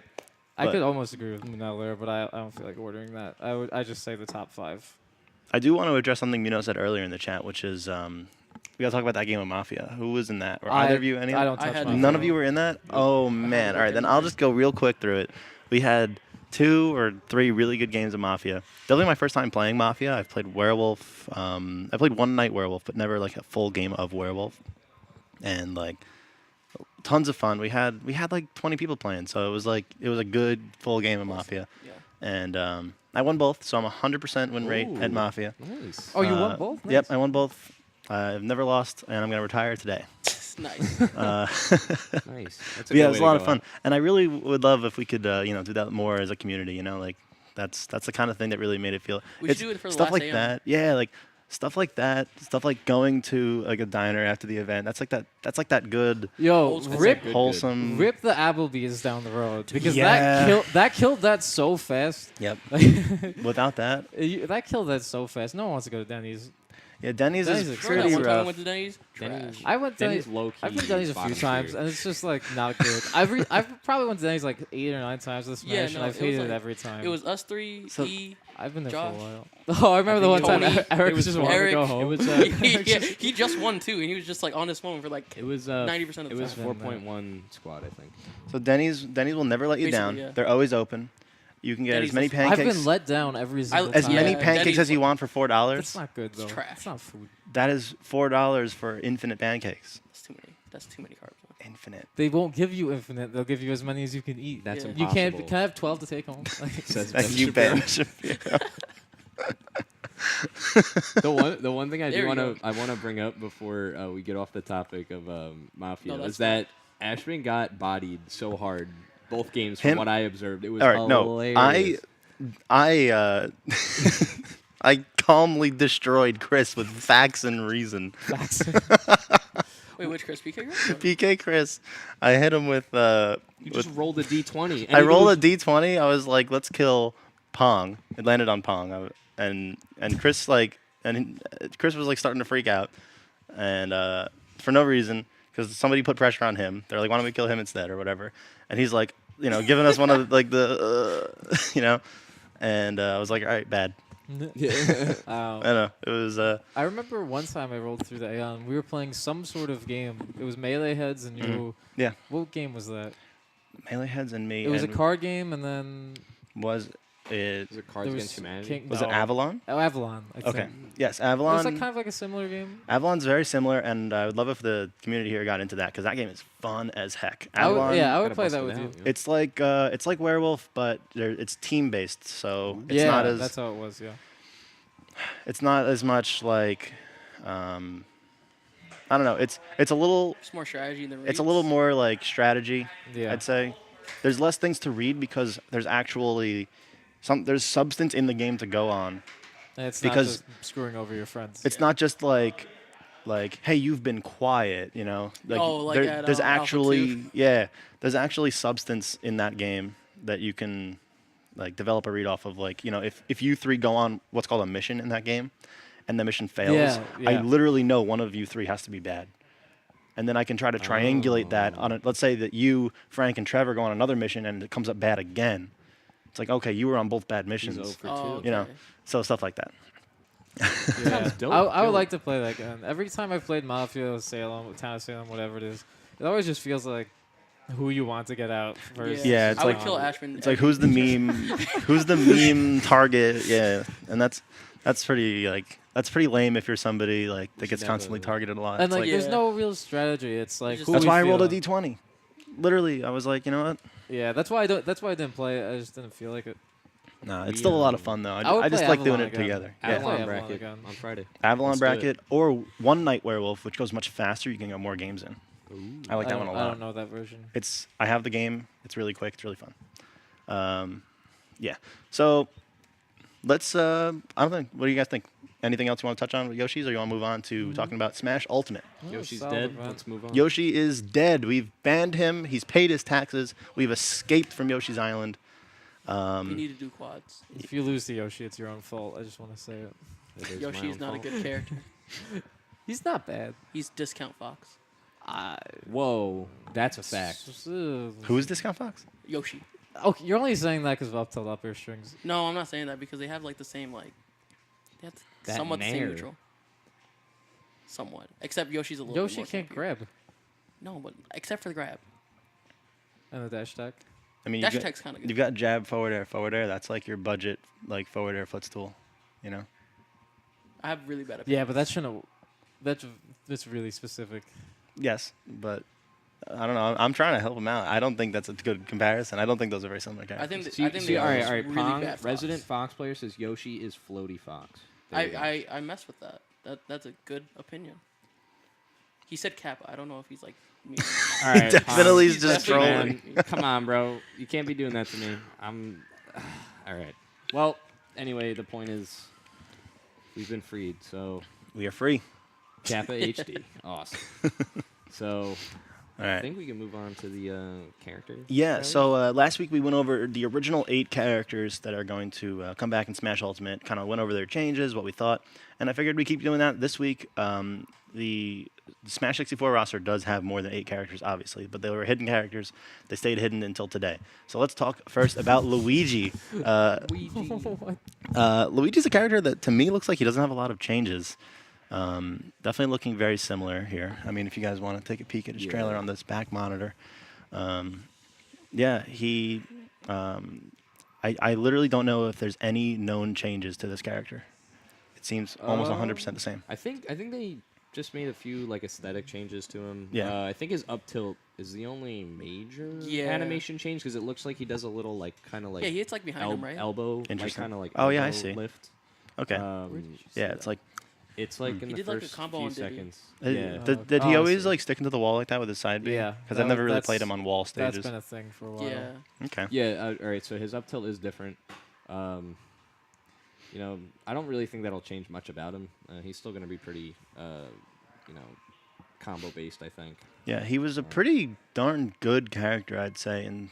But- could almost agree with Munell there, but I don't feel like ordering that. I just say the top 5. I do want to address something Mino said earlier in the chat, which is we gotta talk about that game of Mafia. Who was in that? Or either of you? Any? I don't I touch had Mafia. None of you were in that? Oh man! All right, then I'll just go real quick through it. We had 2 or 3 really good games of Mafia. Definitely my first time playing Mafia. I've played Werewolf. I played one night Werewolf, but never like a full game of Werewolf. And like tons of fun. We had like 20 people playing, so it was a good full game of Mafia. Yeah. And I won both, so I'm 100% win rate at Ooh. Mafia. Nice. Oh, you won both? Yep, Nice. I won both. I've never lost, and I'm gonna retire today. Nice. Nice. That's But yeah, it good was way a lot to of go fun, out. and I really would love if we could, do that more as a community. Like that's the kind of thing that really made it feel. We should it's do it for the stuff last like AM. that. Yeah, like stuff like that. Stuff like going to like a diner after the event. That's like that. That's like that good, Yo, Old school. rip Good. wholesome. Rip the Applebee's down the road because Yeah. that killed that so fast. Yep. Like, Without that, that killed that so fast. No one wants to go to Denny's. yeah, Denny's Denny's is is Remember pretty that one time I rough. went to Denny's? Denny's- Trash. I went to Denny's low-key I've been to Denny's a few bottom times, tier. and it's just like not good. I've probably went to Denny's like 8 or 9 times this Yeah, match, no, and I've it was hated like- it every time. It was us 3, So- E, I've been there Josh. for a while. Oh, I remember the one think time Tony, Eric it was just wanted to Eric, go It home. was he just won too, and he was just like on his phone for like it was 90% of the it was time. 4.1 squad, I think. So Denny's will never let you Basically, down. yeah. They're always open. You can get Denny's as many is- I've pancakes. been let down every single as time. many Yeah, pancakes Denny's as you want for $4. That's not good though. trash. It's not food. That is $4 for infinite pancakes. That's too many. That's too many carbs. Man. Infinite. They won't give you infinite. They'll give you as many as you can eat. That's Yeah. You can't. impossible. Can I have 12 to take home? Like, Says Thank Ben you, Shapiro. Ben Shapiro. The one thing I There do we want to go. bring up before we get off the topic of Mafia No, that's is that Ashman got bodied so hard both games from Him- what I observed. It was All right, no, hilarious. I I calmly destroyed Chris with facts and reason. facts. Wait, which Chris PK? PK Chris, I hit him with You just rolled a d20. I rolled a d20. I was like, let's kill Pong. It landed on Pong, and Chris Chris was like starting to freak out, and for no reason because somebody put pressure on him. They're like, why don't we kill him instead or whatever? And he's like, giving us one of and I was like, all right, bad. I don't know. It was I remember one time I rolled through the AON. We were playing some sort of game. It was Melee Heads, and you. Yeah. What game was that? Melee Heads and me. It was a and card game, and then Was it? Was it Cards there was Against Humanity? King- Was no. it Avalon? Oh, Avalon. I Okay. think. Yes, It Avalon. was like kind of like a similar game. Avalon's very similar, and I would love if the community here got into that because that game is fun as heck. I would Kinda play that busted with you. out, It's like Werewolf, but it's team based, so it's yeah, not as that's how it was. Yeah. it's not as much like I don't know. It's a little It's more strategy than it's a little more like strategy. Yeah. I'd say there's less things to read because there's actually there's substance in the game to go on. And it's because not just screwing over your friends. It's not just like hey, you've been quiet, Like, Oh, like at, there's Alpha actually 2? there's actually substance in that game that you can like develop a read off of. Like, if you 3 go on what's called a mission in that game, and the mission fails, I yeah. literally know one of you 3 has to be bad. And then I can try to triangulate that on it. Let's say that you, Frank, and Trevor go on another mission and it comes up bad again. It's like, okay, you were on both bad missions. He's 0 for 2. Oh, You know, okay. so stuff like that. Yeah. Sounds dope, I would dope. like to play that game. Every time I've played Mafia, Salem, Town of Salem, whatever it is, it always just feels like who you want to get out first. Yeah, it's I would like- kill Ashman. It's like who's the meme, who's the meme target? Yeah, and that's pretty that's pretty lame if you're somebody like that gets constantly Definitely. targeted a lot. And It's like, like, there's Yeah. no real strategy. It's like just- who that's we why I rolled a feel. d20. Literally, I was like, you know what? Yeah, that's why I don't. That's why I didn't play it. I just didn't feel like it. Nah, it's still a lot of fun though. I would I just play like doing Avalon it again. together. I'd play Avalon Avalon bracket again. on Friday. Avalon Let's do it. bracket or one night werewolf, which goes much faster. You can get more games in. I like that one a I lot. don't know that version. I have the game. It's really quick. It's really fun. Yeah. So let's. I don't think. What do you guys think? Anything else you want to touch on with Yoshi's, or you want to move on to talking about Smash Ultimate? Yoshi's solid dead. event. Let's move on. Yoshi is dead. We've banned him. He's paid his taxes. We've escaped from Yoshi's Island. You need to do quads. If you lose to Yoshi, it's your own fault. I just want to say it. It is Yoshi my is own not a fault. good character. He's not bad. He's discount Fox. Whoa, that's a fact. Who is Discount Fox? Yoshi. Okay, you're only saying that because of up till upper strings. No, I'm not saying that because they have like the same like. They have That somewhat the same mayor. neutral. somewhat. Except Yoshi's a little Yoshi bit more can't campier. grab No, but except for the grab. and the dash attack. I mean, Dash attack's kind of good. you've got jab, forward air, forward air. That's like your budget, like forward air footstool. You know. I have really bad opinions. Yeah, but that's really specific. Yes, but I don't know. I'm trying to help him out. I don't think that's a good comparison. I don't think those are very similar I characters. think that, See, I think see, they all are right, just all right. really Pong, bad Fox. resident Fox player says Yoshi is floaty Fox. There you go. I mess with that. That's a good opinion. He said Kappa. I don't know if he's like me. All right, definitely Pong, is just trolling. man, come on, bro. You can't be doing that to me. All right. Well, anyway, the point is, we've been freed. So We are free. Kappa HD, awesome. So All I right. think we can move on to the character. Yeah, right? so last week we went over the original 8 characters that are going to come back in Smash Ultimate, kind of went over their changes, what we thought, and I figured we'd keep doing that this week. The Smash 64 roster does have more than 8 characters, obviously, but they were hidden characters. They stayed hidden until today. So let's talk first about Luigi. Luigi's a character that, to me, looks like he doesn't have a lot of changes. Definitely looking very similar here. I mean, if you guys want to take a peek at his trailer on this back monitor. Yeah, he... I literally don't know if there's any known changes to this character. It seems almost 100% the same. I think they just made a few like aesthetic changes to him. Yeah. I think his up tilt is the only major Yeah. animation change because it looks like he does a little like kind of like Yeah, he hits like behind him, right? elbow, like Interesting. kind of like Oh, yeah, I elbow see. lift. Okay. Yeah, It's like... it's like in He the did, like, a first combo few on Diddy. seconds. Did, Yeah. did he I always see. like stick into the wall like that with his side B? Yeah, Because that I've never was- really played that's- him on wall That's stages. been a thing for a while. Yeah. Okay. Yeah. All right. So his up tilt is different. I don't really think that'll change much about him. He's still going to be pretty, combo based. I think Yeah, he was a pretty darn good character, I'd say, in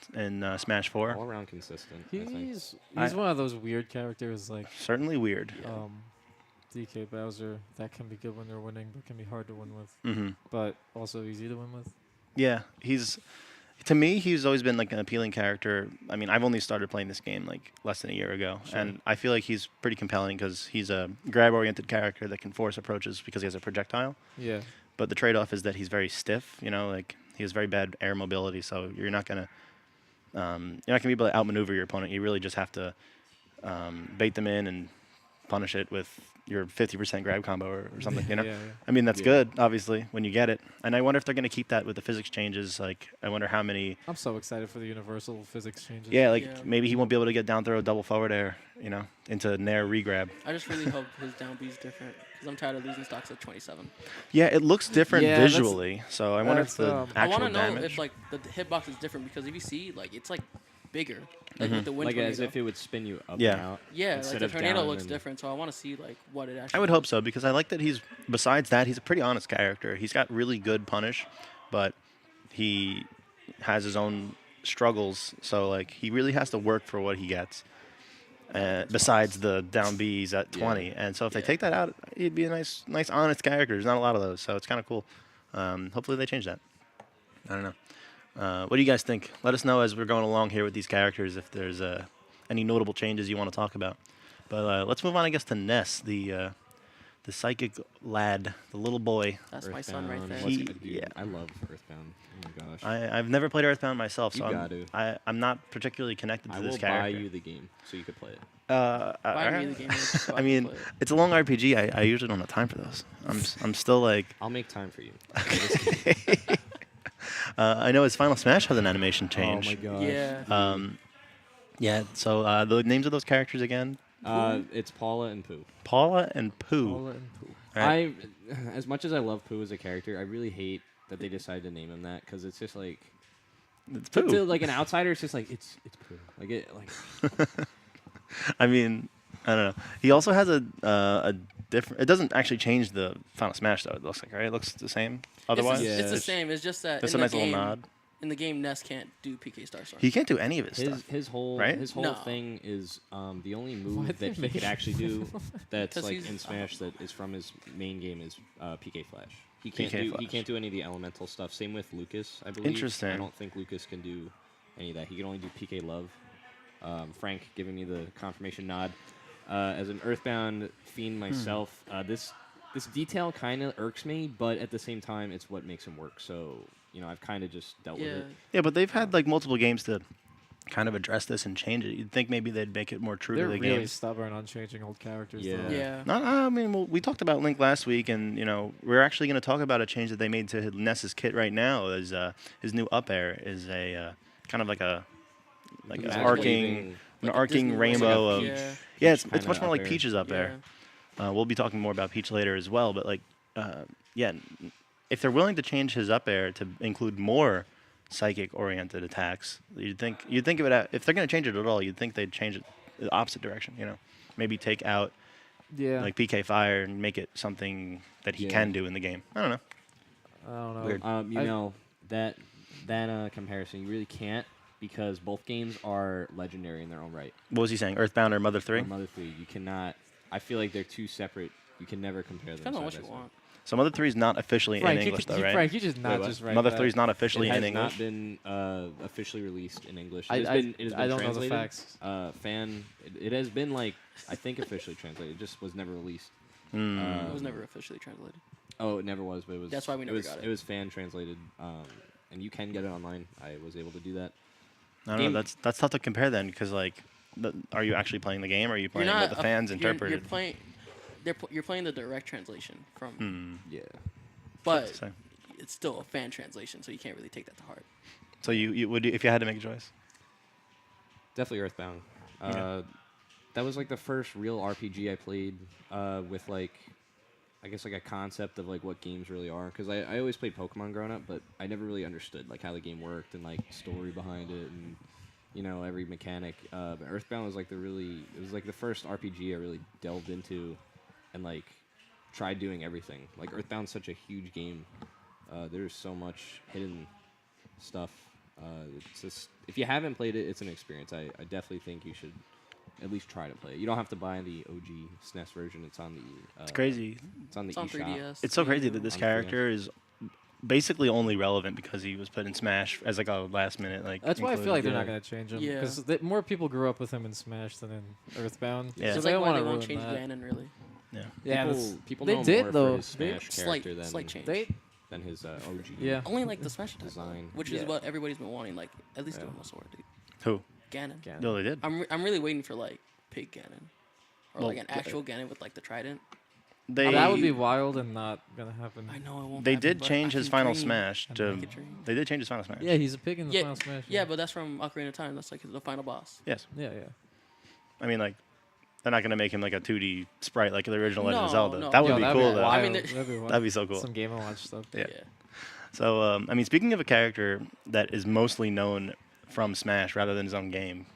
Smash 4. all around consistent. I think. He's I- one of those weird characters like Certainly weird. DK Bowser that can be good when they're winning, but can be hard to win with. Hmm But also easy to win with. Yeah, to me, he's always been like an appealing character. I mean, I've only started playing this game like less than a year ago, and I feel like he's pretty compelling because he's a grab-oriented character that can force approaches because he has a projectile. Yeah. But the trade-off is that he's very stiff. Like he has very bad air mobility, so you're not gonna be able to outmaneuver your opponent. You really just have to bait them in and punish it with your 50% grab combo or something. Yeah. I mean, that's Yeah. good, obviously, when you get it. And I wonder if they're going to keep that with the physics changes. Like, I wonder how many... I'm so excited for the universal physics changes. Yeah, like, Yeah. maybe he won't be able to get down throw double forward air, into nair regrab. I just really hope his down B is different because I'm tired of losing stocks at 27. Yeah, it looks different Yeah, that's- visually. So I wonder if that's, the I I actual want to know damage... if like the hitbox is different because if you see like it's like bigger, like with the wind Like tornado. as if it would spin you up Yeah. and out. Yeah, like instead the of tornado down looks and- different, so I want to see like what it actually. I would hope so, because I like that besides that, he's a pretty honest character. He's got really good punish, but he has his own struggles, so like he really has to work for what he gets. Besides the down B's at 20, and so if they Yeah. take that out, he'd be a nice, honest character. There's not a lot of those, so it's kind of cool. Hopefully they change that. I don't know. What do you guys think? Let us know as we're going along here with these characters if there's any notable changes you want to talk about. But let's move on, I guess, to Ness, the psychic lad, the little boy. That's my son right Earthbound. there. He- Dude, yeah. I love Earthbound. Oh my gosh. I've never played Earthbound myself, so You got to. I'm not particularly connected to I this will character. buy you the game so you could play it. Buy alright. me the game. So I can mean, play it. it's a long RPG. I usually don't have time for those. I'm still like, I'll make time for you. I know his Final Smash has an animation change. Oh my gosh. yeah. Yeah. So the names of those characters again: It's Paula and Pooh. Paula and Pooh. Paula and Pooh. Right. As much as I love Pooh as a character, I really hate that they decided to name him that because it's just like It's to, Pooh. like an outsider, it's just like it's Pooh. Like it like I mean, I don't know. He also has a different. It doesn't actually change the Final Smash though. It looks like, right? It looks the same. Otherwise, Yeah. It's the same. It's just that That's in a nice the little game, nod. in the game, Ness can't do PK Star Storm. He can't do any of his stuff. his whole Right? whole No. thing is the only move Why'd that they he make could him actually do that's 'Cause like he's- in Smash that is from his main game is PK Flash. He can't PK do Flash. he can't do any of the elemental stuff. Same with Lucas, I believe. Interesting. I don't think Lucas can do any of that. He can only do PK Love. Frank giving me the confirmation nod. As an Earthbound fiend myself, this this detail kind of irks me, but at the same time, it's what makes him work. So I've kind of just dealt with Yeah. it. Yeah, but they've had like multiple games to kind of address this and change it. You'd think maybe they'd make it more true They're to the really games. stubborn on changing old characters. Yeah. though. Yeah. No, I mean, well, we talked about Link last week, and we're actually going to talk about a change that they made to Ness's kit right now. Is his new up air is a kind of like an Magical arcing waving, Like a arcing Disney rainbow like a of peach. yeah. It's kinda much more up like air. Peach's up Yeah. air. We'll be talking more about Peach later as well, but like yeah, if they're willing to change his up air to include more psychic-oriented attacks, you'd think of it if they're going to change it at all, you'd think they'd change it the opposite direction. Maybe take out Yeah. like PK Fire and make it something that he Yeah. can do in the game. I don't know. I don't know. Weird. That comparison you really can't because both games are legendary in their own right. What was he saying? Earthbound or Mother 3? Or Mother 3, you cannot. I feel like they're two separate. You can never compare them. Depends on what side you by side. want. So Mother 3 is not officially Frank, in you English, could- though, you- right? Frank, you just not what? just right. Mother that. 3 is not officially It has in English. not been officially released in English. I It has been don't know the translated. facts. It has been like I think officially translated. It just was never released. Hmm. It was never officially translated. Oh, it never was, but it was. That's why we never got it. It was fan translated, and you can get it online. I was able to do that. I don't Game- know. That's tough to compare then, because like, are you actually playing the game, or are you playing what the fans interpreted? You're playing. You're playing the direct translation from, Yeah. but So, it's still a fan translation, so you can't really take that to heart. so you would if you had to make a choice? Definitely Earthbound. Okay. That was like the first real RPG I played with like, I guess like a concept of like what games really are. Because I always played Pokemon growing up, but I never really understood like how the game worked and like story behind it and every mechanic. But Earthbound was like it was like the first RPG I really delved into and like tried doing everything. Like Earthbound's such a huge game. There's so much hidden stuff. It's just if you haven't played it, it's an experience. I definitely think you should at least try to play it. You don't have to buy the OG SNES version. It's on the. It's crazy. It's on the It's on eShop. 3DS. It's so crazy that this On 3DS. character is basically only relevant because he was put in Smash as like a last minute like. That's why I feel like they're include. not going to change him. Yeah. Because more people grew up with him in Smash than in Earthbound. Yeah. So It's they like don't why want they to won't ruin change that. Ganon, really. Yeah. Yeah, People they know him did, more though. for his Smash Slight character than change. They, his OG. yeah. Only like the Smash type, Design. which Yeah. is what everybody's been wanting. Like at least Yeah. doing the sword, dude. Who? Ganon. Yeah. No, they did. I'm really waiting for like Pig Ganon, or Well, like an actual Ganon with like the trident. They that would be wild and not going to happen. I know it won't. they happen, did but change I his can final dream. Smash I to. I can dream. They did change his final Smash. Yeah, he's a pig in the Yeah, Final Smash. Yeah, but that's from Ocarina of Time. That's like the final boss. Yes. Yeah. I mean, like, they're not gonna make him like a 2D sprite like the original Legend of No, Zelda. no. That would Yo, be that'd cool though. wild. I mean, that'd be wild. That'd be so cool. Some Game & Watch stuff. Yeah. So, I mean, speaking of a character that is mostly known from Smash rather than his own game,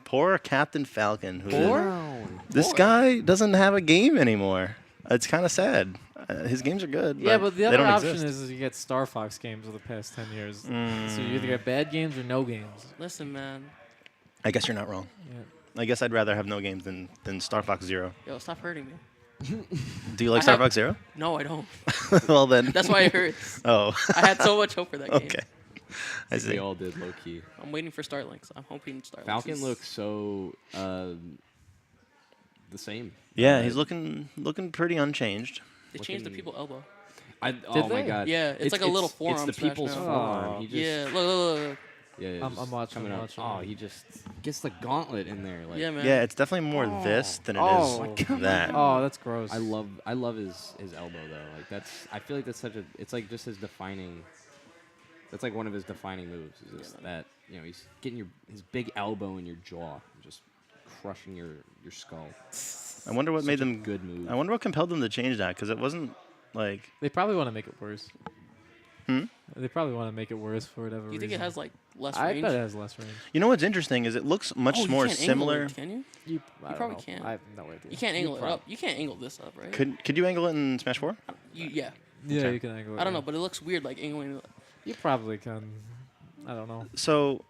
poor Captain Falcon. This Poor? guy doesn't have a game anymore. It's kind of sad. His games are good. Yeah, but the they other don't option exist. is you get Star Fox games of the past 10 years. So you Mm. either get bad games or no games. Listen, man. I guess you're not wrong. Yeah. I guess I'd rather have no games than Star Fox Zero. Yo, stop hurting me. Do you like I Star have- Fox Zero? No, I don't. Well then. That's why it hurts. Oh. I had so much hope for that game. Okay. I We see. all did low key. I'm waiting for Starlinks. I'm hoping Starlinks. Falcon is- looks so the same. Yeah, he's looking pretty unchanged. They changed the looking- people elbow. Oh my they? god. Yeah, it's like a little forearm It's the smash people's now. forearm. He just, Yeah, look. Yeah, I'm just watching, coming I'm up. watching. Oh, he just gets the gauntlet in there. Like, Yeah, man. Yeah, it's definitely more this than it is Oh, that. Oh, that's gross. I love his elbow though. Like I feel like that's such a. It's like just his defining. That's like one of his defining moves. Is just that he's getting his big elbow in your jaw, and just crushing your skull. I wonder what Such made a them. good move. I wonder what compelled them to change that, because it wasn't like. They probably want to make it worse. Hmm? They probably want to make it worse for whatever You reason. think it has like less I range? bet it has less range. You know what's interesting is it looks much Oh, you more can't angle similar. it, can you? I don't probably know. can't. I have no idea. You can't angle it prob- up. You can't angle this up, right? Could you angle it in Smash 4? Yeah. Yeah, Okay. you can angle it. I don't yeah. know, but it looks weird, like angling. You probably can. I don't know. So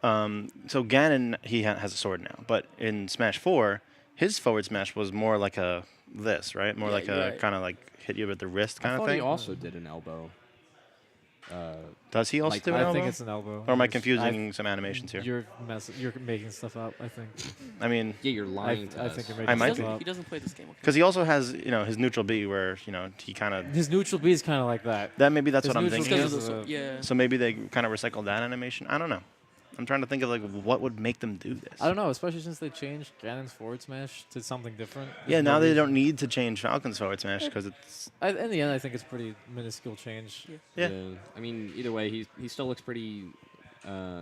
Ganon has a sword now, but in Smash 4, his forward smash was more like a this, right? More Yeah, like you're a right. kind of like hit you with the wrist I kind of thought he thing. also did an elbow. Does he also Like, do an I elbow? think it's an elbow. Or am I Yes. confusing some animations here? You're making stuff up. I think. I mean, Yeah, you're lying to I us. think you're I making might stuff be. up. He doesn't play this game. Okay. because he also has his neutral B where he kind of His neutral B is kind of like that. that maybe that's His what I'm neutral thinking. B Because is of the, a- yeah. So maybe they kind of recycled that animation. I don't know. I'm trying to think of like what would make them do this. I don't know, especially since they changed Ganon's forward smash to something different. Yeah, There's no now they reason- don't need to change Falcon's forward smash because it's In the end, I think it's pretty minuscule change. Yeah. I mean, either way, he still looks pretty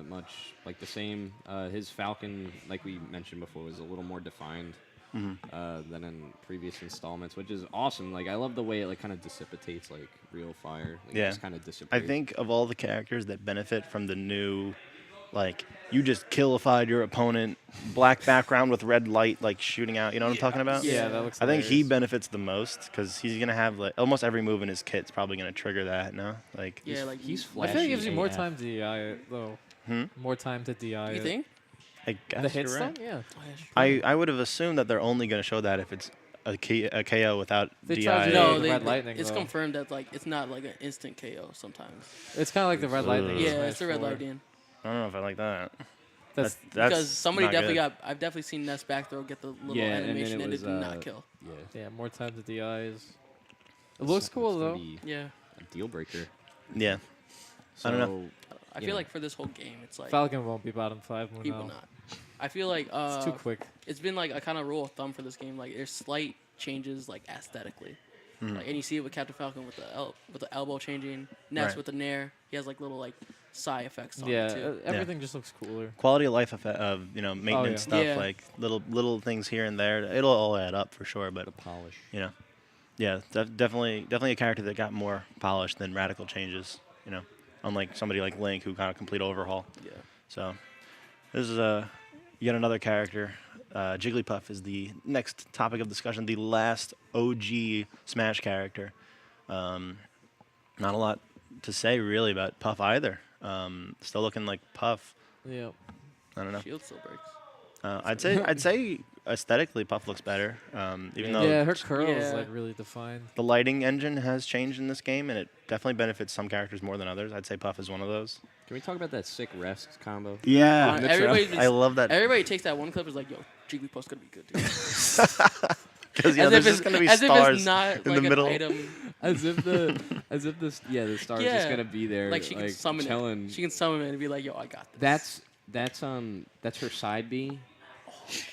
much like the same. His Falcon, like we mentioned before, was a little more defined than in previous installments, which is awesome. Like I love the way it like kind of dissipates like real fire. Like, Yeah. it just kind of I dissipates. think of all the characters that benefit from the new, like, you just killified your opponent, black background with red light, like, shooting out. You know what I'm talking about? Yeah, that looks. I think he hilarious. benefits the most because he's going to have, like, almost every move in his kit's probably going to trigger that, no? Like, Yeah, like he's I flashy. feel it gives you more AF. time to DI it, though. More time to DI You it. think? I guess The hit you're stun? right. Yeah. Oh, yeah, sure. I would have assumed that they're only going to show that if it's a KO without They DI. tried to do No, the they, red lightning, it's though. confirmed that like it's not like an instant KO sometimes. It's kind of like the red lightning. in Yeah, Smash it's the red 4. lightning. I don't know if I like that. That's That's Because somebody not definitely good. I've definitely seen Ness back throw get the little Yeah, and then animation it and it was, did not kill. Yeah. yeah, more time to DIs. It looks cool It's gonna though. be Yeah. a deal breaker. Yeah. So, I don't know. I You feel know. like for this whole game, it's like Falcon won't be bottom 5 he now. will not. I feel like It's too quick. it's been like a kind of rule of thumb for this game. Like there's slight changes like aesthetically, Hmm. like, and you see it with Captain Falcon with the elbow changing, Ness Right. with the nair. He has like little like side effects on Yeah, it too. everything just looks cooler. Quality of life of maintenance yeah. stuff, Yeah. like little things here and there. It'll all add up for sure, but the polish. yeah, definitely a character that got more polished than radical changes. Unlike somebody like Link who got a complete overhaul. Yeah. So this is yet another character. Jigglypuff is the next topic of discussion. The last OG Smash character. Not a lot to say really about Puff either. Still looking like Puff. Yeah. I don't know. Shield still breaks. I'd say aesthetically Puff looks better. Even though Yeah, her curl is Yeah. like really defined. the lighting engine has changed in this game, and it definitely benefits some characters more than others. I'd say Puff is one of those. Can we talk about that sick rest combo? Yeah, the everybody I love that. Everybody takes that one clip is like, yo, Jigglypuff's gonna be good, dude. Because as there's just gonna be as if stars it's not in like the middle. an item. As if the the star's Yeah. just gonna be there, Like she can summon chilling. it. She can summon it and be like, yo, I got this. That's her side B,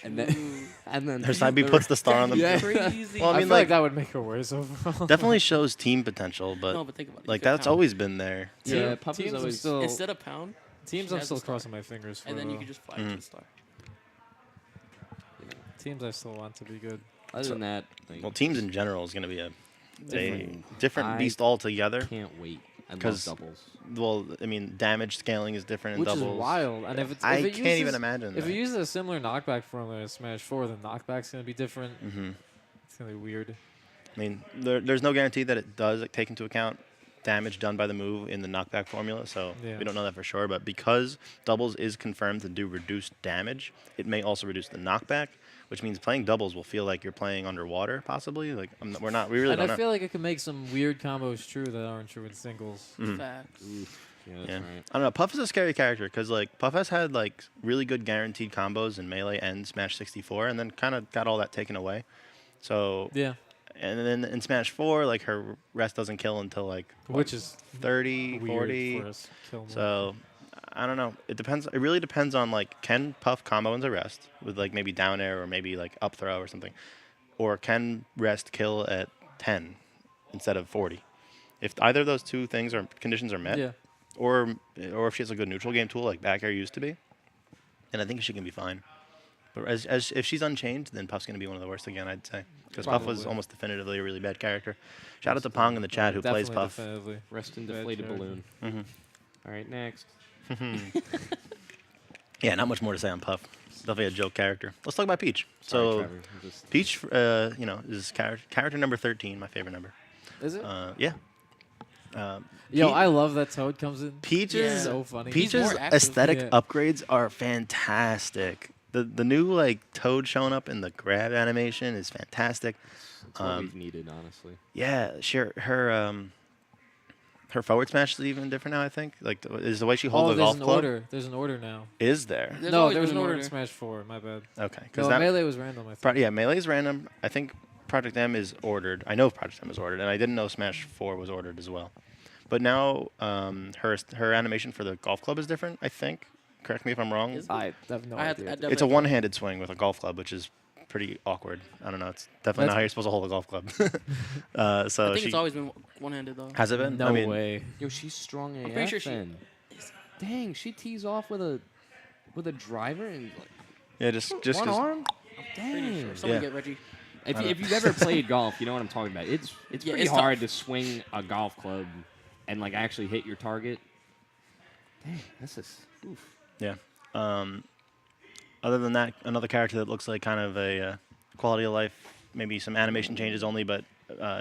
and then Ooh. and then Her side B puts the star on the. Yeah. Crazy. Well, I, I mean, feel like like that would make her worse overall. definitely shows team potential, but no, but think about it. like You could that's pound. always been there. yeah, Team- Puff is teams are always still Instead of pound, teams. she I'm has still the star. crossing my fingers for. and then you though. can just fly Mhm. to the star. Teams I still want to be good. other than that. Like, Well, teams in general is going to be a Different. different I beast altogether. can't wait. I love 'Cause doubles. Well, I mean, damage scaling is different in Which doubles. is wild. And if it's I if it can't uses, even imagine If that. it uses a similar knockback formula as Smash 4, then knockback's gonna be different. Hmm. It's gonna be weird. I mean, there's no guarantee that it does take into account damage done by the move in the knockback formula, so Yeah. we don't know that for sure. But because doubles is confirmed to do reduced damage, it may also reduce the knockback, which means playing doubles will feel like you're playing underwater, possibly. Like we really And don't I know. feel like it could make some weird combos true that aren't true in singles. Mhm. Facts. Yeah, that's Yeah. right. I don't know. Puff is a scary character because like Puff has had like really good guaranteed combos in Melee and Smash 64, and then kind of got all that taken away. So Yeah, and then in Smash 4, like her rest doesn't kill until like which is 30, weird 40. for us. Kill move. So I don't know. It depends. It really depends on like can Puff combo into rest with like maybe down air or maybe like up throw or something, or can rest kill at 10 instead of 40. If either of those two things or conditions are met, yeah, or if she has a good neutral game tool like back air used to be, then I think she can be fine. But as if she's unchanged, then Puff's going to be one of the worst again, I'd say. Because Puff was Probably. almost definitively a really bad character. Shout out to Pong in the chat who plays definitely, Puff. Definitively. Rest and Bad deflated character. balloon. Hmm. All right, next. Yeah, not much more to say on Puff. Definitely a joke character. Let's talk about Peach. Sorry, So Trevor. I'm just- Peach, is character number 13, my favorite number. Is it? Yeah. Yo, Pe- I love that Toad comes in. Peach's Yeah. So funny. He's Peach's more active. aesthetic Yeah. upgrades are fantastic. The new like Toad showing up in the grab animation is fantastic. It's what we've needed, honestly. Yeah, sure. Her her forward smash is even different now. I think is the way she holds Oh, the there's golf an club. order. There's an order now. Is there? There's No, always there was been an an order in order. Smash 4. My bad. Okay, No, because that Melee was random, I think. yeah, Melee is random. I think Project M is ordered. I know Project M is ordered, and I didn't know Smash 4 was ordered as well. But now her animation for the golf club is different. I think. Correct me if I'm wrong. Is- I have no I had- idea. I dude. definitely It's a don't. one-handed swing with a golf club, which is pretty awkward. I don't know. It's definitely not how you're supposed to hold a golf club. So I think she it's always been one-handed though. has it been? No I mean, way. Yo, she's strong AF. I'm pretty sure she then. Dang, she tees off with a driver and like, Yeah, just one 'cause- arm. Pretty Dang. sure. Someone Yeah. get Reggie. If you've ever played golf, you know what I'm talking about. It's Yeah, pretty it's hard tough. to swing a golf club and like actually hit your target. Dang, that's just oof. Yeah. Other than that, another character that looks like kind of a quality of life, maybe some animation changes only, but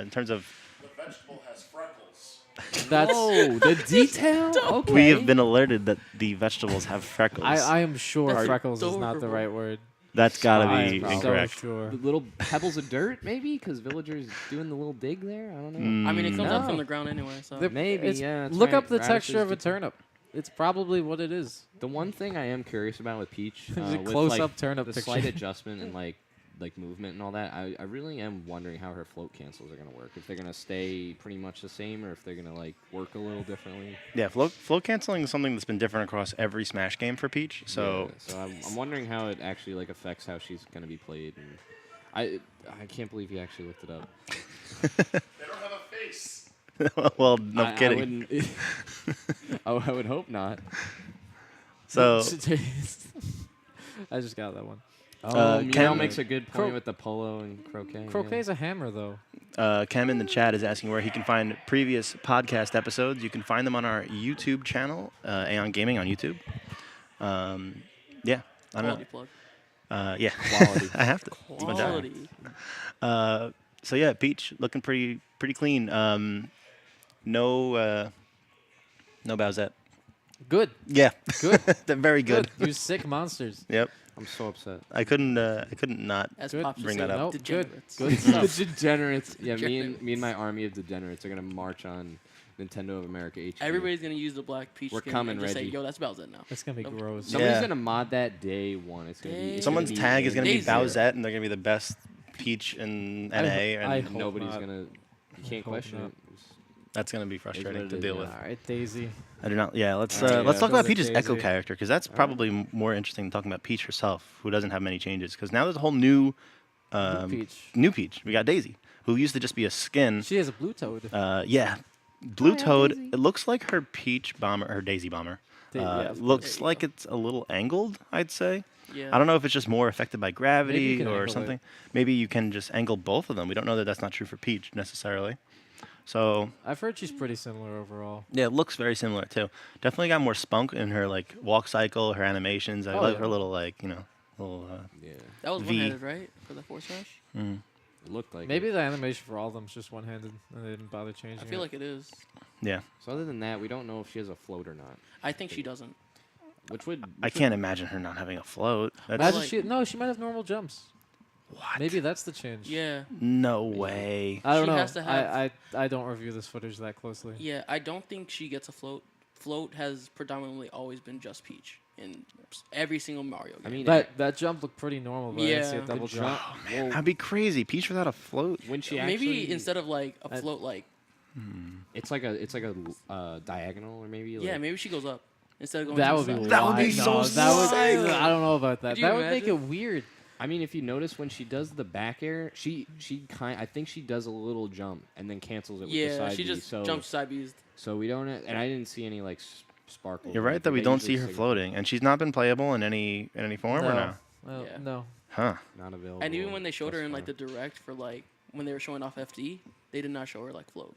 in terms of The vegetable has freckles. That's. Oh, the detail. Okay. we have been alerted that the vegetables have freckles. I am sure That's freckles is not the adorable. right word. That's gotta I be am incorrect. so sure. The little pebbles of dirt, maybe, because villagers doing the little dig there. I don't know. I mean, it comes up No. from the ground anyway. So They're- Maybe, it's- yeah, that's Look right. up the texture of a Radishes do- turnip. It's probably what it is. The one thing I am curious about with Peach, There's a with close-up like, turnip the picture. slight adjustment and like movement and all that, I really am wondering how her float cancels are gonna work. If they're gonna stay pretty much the same, or if they're gonna like work a little differently. Yeah, float canceling is something that's been different across every Smash game for Peach. So Yeah, so I'm wondering how it actually like affects how she's gonna be played. And I can't believe you actually looked it up. They don't have a face. well, no I kidding. wouldn't- I would hope not. So I just got that one. Meow Ken- makes a good point Cro- with the polo and croquet. Croquet's a hammer, though. Kem in the chat is asking where he can find previous podcast episodes. You can find them on our YouTube channel, AON Gaming on YouTube. Yeah, I don't quality plug. know. Yeah, Quality. I have to. It's my job. Quality. So yeah, Peach looking pretty clean. No Bowsette. Good. Yeah, Good. they're very good. You sick monsters. Yep, I'm so upset. I couldn't not. As Good. Pop should Bring say, that up. Nope, good. degenerates. Good The stuff. degenerates. Yeah, me and Degenerates. my army of degenerates are gonna march on Nintendo of America HQ. Everybody's gonna use the black Peach We're skin coming, and just say, Reggie. "Yo, that's Bowsette now." It's gonna be Nope. gross. Somebody's Yeah. gonna mod that day one. It's gonna be Day- Someone's gonna be tag is gonna be Daisy. Bowsette, and they're gonna be the best Peach in NA, I and hope Nobody's not. gonna. You can't hope question not. it. It's- that's gonna be frustrating it to is, deal yeah. with. All right, Daisy. I do not. Yeah, let's Alright, let's yeah. talk about Zelda Peach's Echo Daisy. character because that's probably more interesting than talking about Peach herself, who doesn't have many changes. Because now there's a whole new Peach. new Peach. We got Daisy, who used to just be a skin. She has a blue toad. Yeah, Blue Hi, Toad. Daisy. It looks like her Peach Bomber, her Daisy Bomber. Yeah, of Looks There you like go. it's a little angled. I'd say. Yeah. I don't know if it's just more affected by Maybe gravity you can or angle it. something. Maybe you can just angle both of them. We don't know that that's not true for Peach necessarily. So I've heard she's pretty similar overall. yeah, it looks very similar too. Definitely got more spunk in her like walk cycle, her animations. I Oh, like yeah. her little like little. Yeah, That was V. one-handed, right? For the force smash. it looked like. Maybe It. the animation for all of them is just one-handed, and they didn't bother changing I feel it. like it is. Yeah, So other than that, we don't know if she has a float or not. I think she doesn't. Which would. I can't imagine her not having a float. That's Imagine like- she might have normal jumps. what? Maybe that's the change. Yeah. No way. I don't She know. has to have- I don't review this footage that closely. Yeah, I don't think she gets a float. Float has predominantly always been just Peach in every single Mario game. I mean, That jump looked pretty normal, but I didn't see a Yeah. double the jump. Well, That'd be crazy. Peach without a float. when she maybe actually, instead of like a I- float, like it's like a diagonal or maybe. Like, yeah, maybe she goes up instead of going. That to would the be side. That would be wild. so No, that would, sick. I don't know about that. Could you That would make it imagine? weird. I mean, if you notice when she does the back air, I think she does a little jump and then cancels it with the Yeah, side she B. just So, jumps side B's. so we don't, and I didn't see any like sparkle. You're right that we don't see her floating, and she's not been playable in any form or no. Well, Yeah. no. Huh? Not available. And even when they showed her in like thus the direct for like when they were showing off FD, they did not show her like float.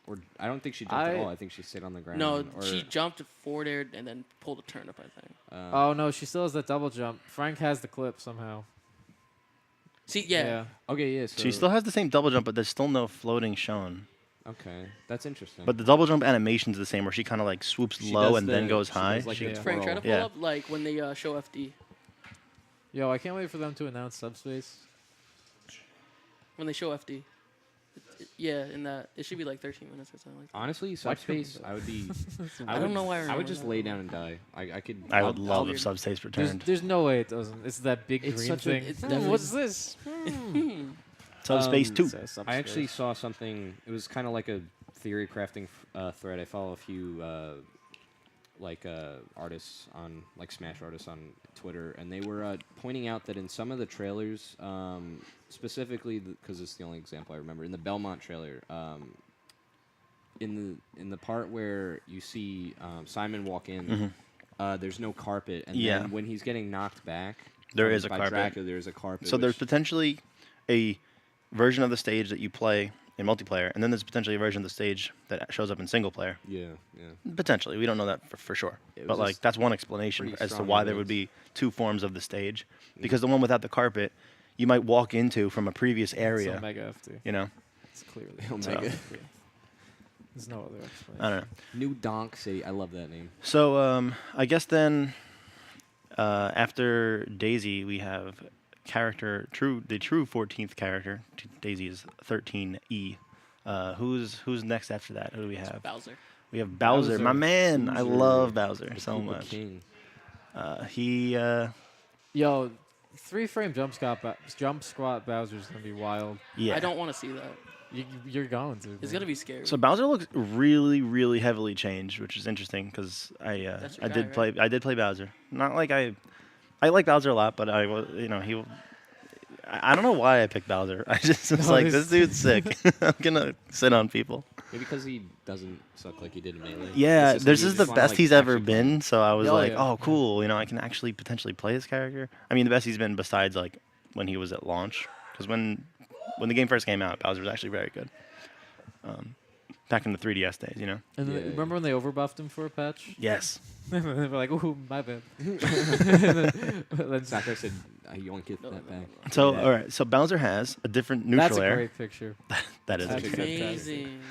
far. Or I don't think she jumped at I- all. I think she stayed on the ground. No, or, she jumped forward air and then pulled a turnip. I think. Oh no, she still has that double jump. Frank has the clip somehow. See, yeah, Okay, yeah. So, She still has the same double jump, but there's still no floating shown. Okay, that's interesting. But the double jump animation's the same, where she kind of like swoops She low does and then the- goes she high. does like She- a Frank, try to pull Yeah. up like when they show FD. Yo, I can't wait for them to announce Subspace. When they show FD, Yeah, in that it should be like 13 minutes or something like that. Honestly, subspace, I would be. I don't know why I I would remember just that. lay down and die. I could. I would I'll- love I'll- if Subspace There's, returned. there's no way it doesn't. It's that big It's green such a- thing. it's Hmm, definitely- what's this? Subspace 2. I actually saw something. It was kind of like a theory crafting thread. I follow a few artists on Smash artists on Twitter, and they were pointing out that in some of the trailers, specifically because it's the only example I remember, in the Belmont trailer, in the part where you see Simon walk in, there's no carpet, and Yeah. then when he's getting knocked back, There is a by carpet. Dracula, there's a carpet. So there's which- potentially a version of the stage that you play in multiplayer, and then there's potentially a version of the stage that shows up in single player. yeah. Potentially, we don't know that for sure. It But was like just that's one explanation pretty as to strong why there would evidence. be two forms of the stage, because the one without the carpet, you might walk into from a previous area. It's Omega FT. You know, It's clearly. Omega. There's no other explanation. I don't know. New Donk City. I love that name. So I guess then after Daisy, we have the true 14th character. Daisy is 13E. Who's next after that? Who do we have? Bowser. We have Bowser, my man. I Bowser, love Bowser the so Koopa much. King. He Yo, 3-frame jump squat Bowser's gonna be wild. yeah. I don't want to see that. You're going to. It's man. gonna be scary. So Bowser looks really, really heavily changed, which is interesting because That's your I guy, did right? play Bowser. Not like I like Bowser a lot, but I don't know why I picked Bowser. I just was No, like, this- this dude's sick. I'm gonna sit on people. Maybe because he doesn't suck like he did in Melee. Yeah, It's just this you is the just wanna, best like, he's ever actually play. been. So I was Oh, like, yeah. oh, cool. I can actually potentially play this character. I mean, the best he's been besides like when he was at launch, because when the game first came out, Bowser was actually very good. Back in the 3DS days, you know. And then, Yeah. remember when they overbuffed him for a patch? Yes. They were like, "Ooh, my bad." That's Sakurai said, you won't get that back. So Yeah. all right. So Bowser has a different neutral a air. great picture. That is. That's a a good good- Amazing.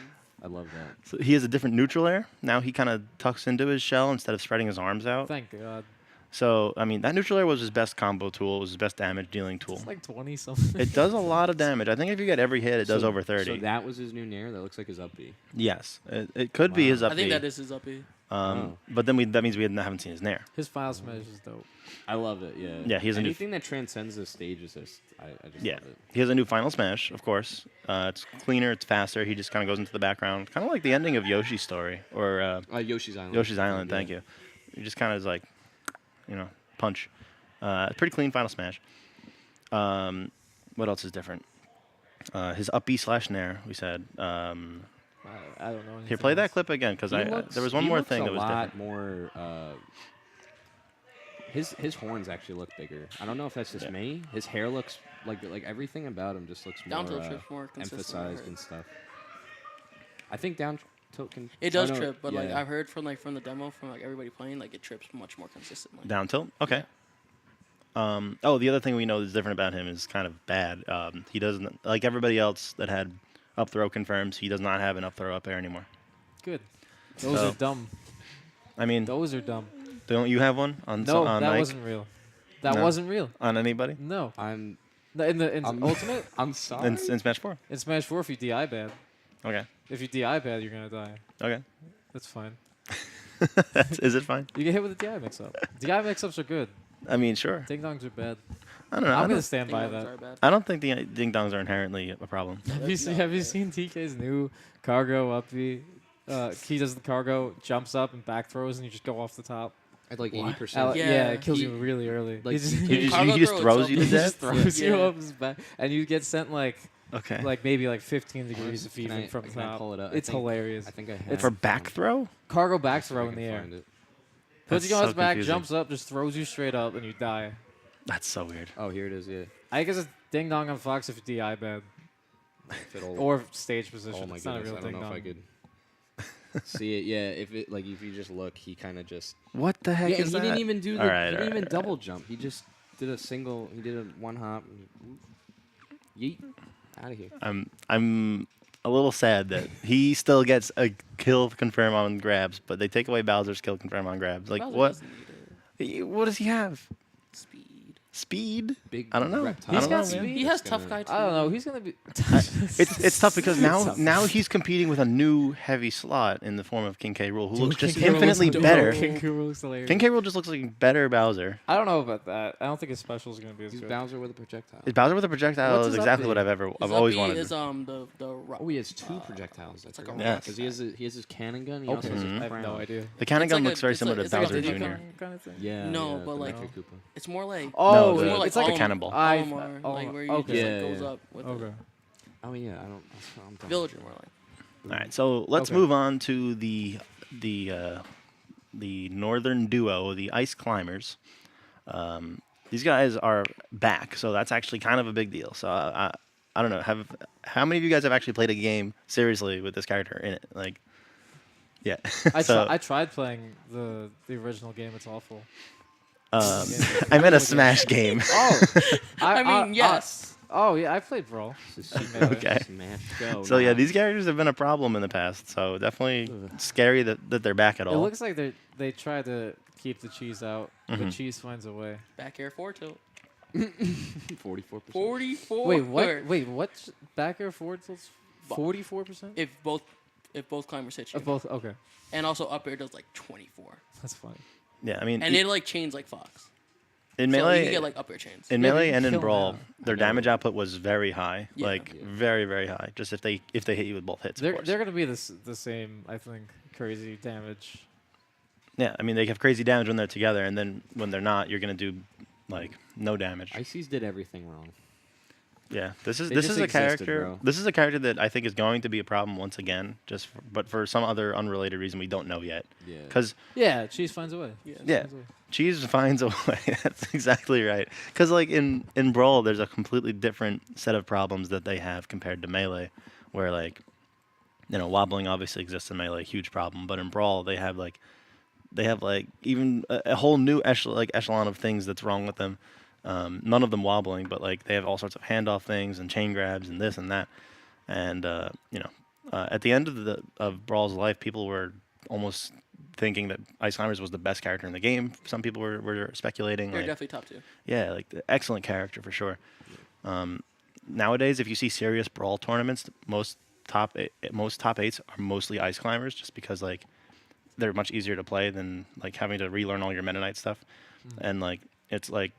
I love that. So he has a different neutral air. Now he kind of tucks into his shell instead of spreading his arms out. Thank God. So, I mean, that neutral air was his best combo tool. It was his best damage dealing tool. It's like 20 something. It does a lot of damage. I think if you get every hit, it does So- over 30. So that was his new nair? That looks like his up B. Yes. It could be Wow. his up I think B. that is his up B. Oh. But then that means we haven't seen his nair. His file smash is dope. I love it, yeah. Yeah, he has a new Anything that transcends the stage is just, I just Yeah. love it. He has a new Final Smash, of course. It's cleaner, it's faster. He just kind of goes into the background. Kind of like the ending of Yoshi's story. Or Yoshi's Island. Yoshi's Island, Yeah. thank you. He just kind of is like, punch. Pretty clean Final Smash. What else is different? His up B / nair, we said. I don't know. Here, anything play that else. clip again, because He looks- there was one he more looks thing a that was lot different. more. His horns actually look bigger. I don't know if that's just Yeah. me. His hair looks like everything about him just looks Down more, tilt trip's more consistent, emphasized right? and stuff. I think down tilt can. It does oh, no, trip, but like yeah. I've heard from the demo from like everybody playing, like it trips much more consistently. Down tilt? Okay. The other thing we know that's different about him is kind of bad. He doesn't, like everybody else that had up throw confirms, he does not have an up throw up air anymore. Good. Those So- are dumb. I mean, Those are dumb. don't you have one on No, on that Mike? wasn't real. That No. wasn't real. On anybody? No. I'm In I'm- Ultimate, I'm sorry. In Smash 4? in Smash 4, if you DI bad, Okay. if you DI bad, you're gonna die. Okay. That's fine. Is it fine? You get hit with a DI mix-up. DI mix-ups are good. I mean, sure. Ding dongs are bad. I don't know. I'm I gonna don't, stand by Ding-dongs that. are bad. I don't think the ding dongs are inherently a problem. Have you seen TK's new cargo up B? He does the cargo, jumps up and back throws, and you just go off the top. At like What? 80%. Yeah, it kills He- you really early. like, He just, He Cargo just throw throws you to he just death? throws you Yeah. off his back, and you get sent like Okay. maybe like 15 degrees of Can fever I- from the can I top. pull it up? I It's think- hilarious. I think I have. It's For back throw? Cargo back See if I throw in can the air. find it. Puts That's you on so his back, confusing. jumps up, just throws you straight up, and you die. That's so weird. Oh, here it is. Yeah. I guess it's ding dong on Fox if you DI bad If it'll- or stage position. oh my It's not a goodness, real I don't ding know if I dong. could see it. Yeah, if you just look, he kind of just. What the heck Yeah, is he that? didn't even do the. All right, he all didn't even right, double jump. He just did a single. He did a one hop. And yeet, out of here. I'm a little sad that he still gets a kill confirm on grabs, but they take away Bowser's kill confirm on grabs. Like Bowser what? doesn't need What does he have? Speed. Speed. Big I don't know. reptile. I He's don't got know, man. speed. He has That's tough gonna- guy too. I don't know. He's gonna be. It's tough because tough. now he's competing with a new heavy slot in the form of King K. Rool, who looks just King K. Rool infinitely looks better. dope. King K. Rool looks hilarious. King K. Rool just looks like a better Bowser. I don't know about that. I don't think his special is gonna be as He's good. Bowser with a projectile. Is Bowser with a projectile What's is his exactly upbeat? what I've always wanted. Is the Oh, he has two projectiles. it's like Because a rock he has his cannon gun. He Okay. also has his Mhm. I have no crown. idea. The cannon It's gun like looks a- very it's similar like- to it's like a Bowser Diddy Jr. Kong. Kind of thing. Yeah. No, yeah, but the like- Metro Koopa. it's more like Oh, No, more like it's like a Olimar- cannonball. Olimar, like where you okay. just Yeah, like goes yeah. up with Okay. it. Oh yeah, I don't. I'm done. Villager more like. All right, so let's Okay. move on to the northern duo, the Ice Climbers. These guys are back, so that's actually kind of a big deal. So I don't know. How many of you guys have actually played a game seriously with this character in it? Like, yeah. I tried playing the original game. It's awful. I meant a Smash game. Oh, I mean, yes. Oh yeah, I played Brawl. This is Melee. Okay. Smash go. So yeah, now. these characters have been a problem in the past. So definitely scary that they're back at It all. looks like they try to keep the cheese out, Mhm. but cheese finds a way. Back air forward tilt. 44%. 44. Wait, what? Wait, what? Back air forward tilts? 44%? If both climbers hit you, Of both. Okay, and also up air does like 24, that's funny. Yeah, I mean, and it like chains like Fox. in So you Melee, can get like up air chains. in Yeah, but Melee you and in kill Brawl, them. their I know. damage output was very high, Yeah. like Yeah. very very high. Just if they hit you with both hits, of They're course. gonna be the same, I think. Crazy damage. Yeah, I mean they have crazy damage when they're together, and then when they're not, you're gonna do like no damage. Ices did everything wrong. Yeah, this is They this just is a existed, character. bro. This is a character that I think is going to be a problem once again, but for some other unrelated reason we don't know yet. Yeah. Because Yeah, cheese finds a way. Yeah. yeah, Finds a way. cheese finds a way. That's exactly right. Because like in Brawl, there's a completely different set of problems that they have compared to Melee, where like, you know, wobbling obviously exists in Melee, huge problem. But in Brawl, they have like even a whole new echelon of things that's wrong with them. None of them wobbling, but like they have all sorts of handoff things and chain grabs and this and that. And you know, at the end of Brawl's life, people were almost thinking that Ice Climbers was the best character in the game. Some people were speculating. They're Like, definitely top 2. yeah, like the excellent character for sure. Nowadays, if you see serious Brawl tournaments, most top eights are mostly Ice Climbers, just because like they're much easier to play than like having to relearn all your Meta Knight stuff, and like it's like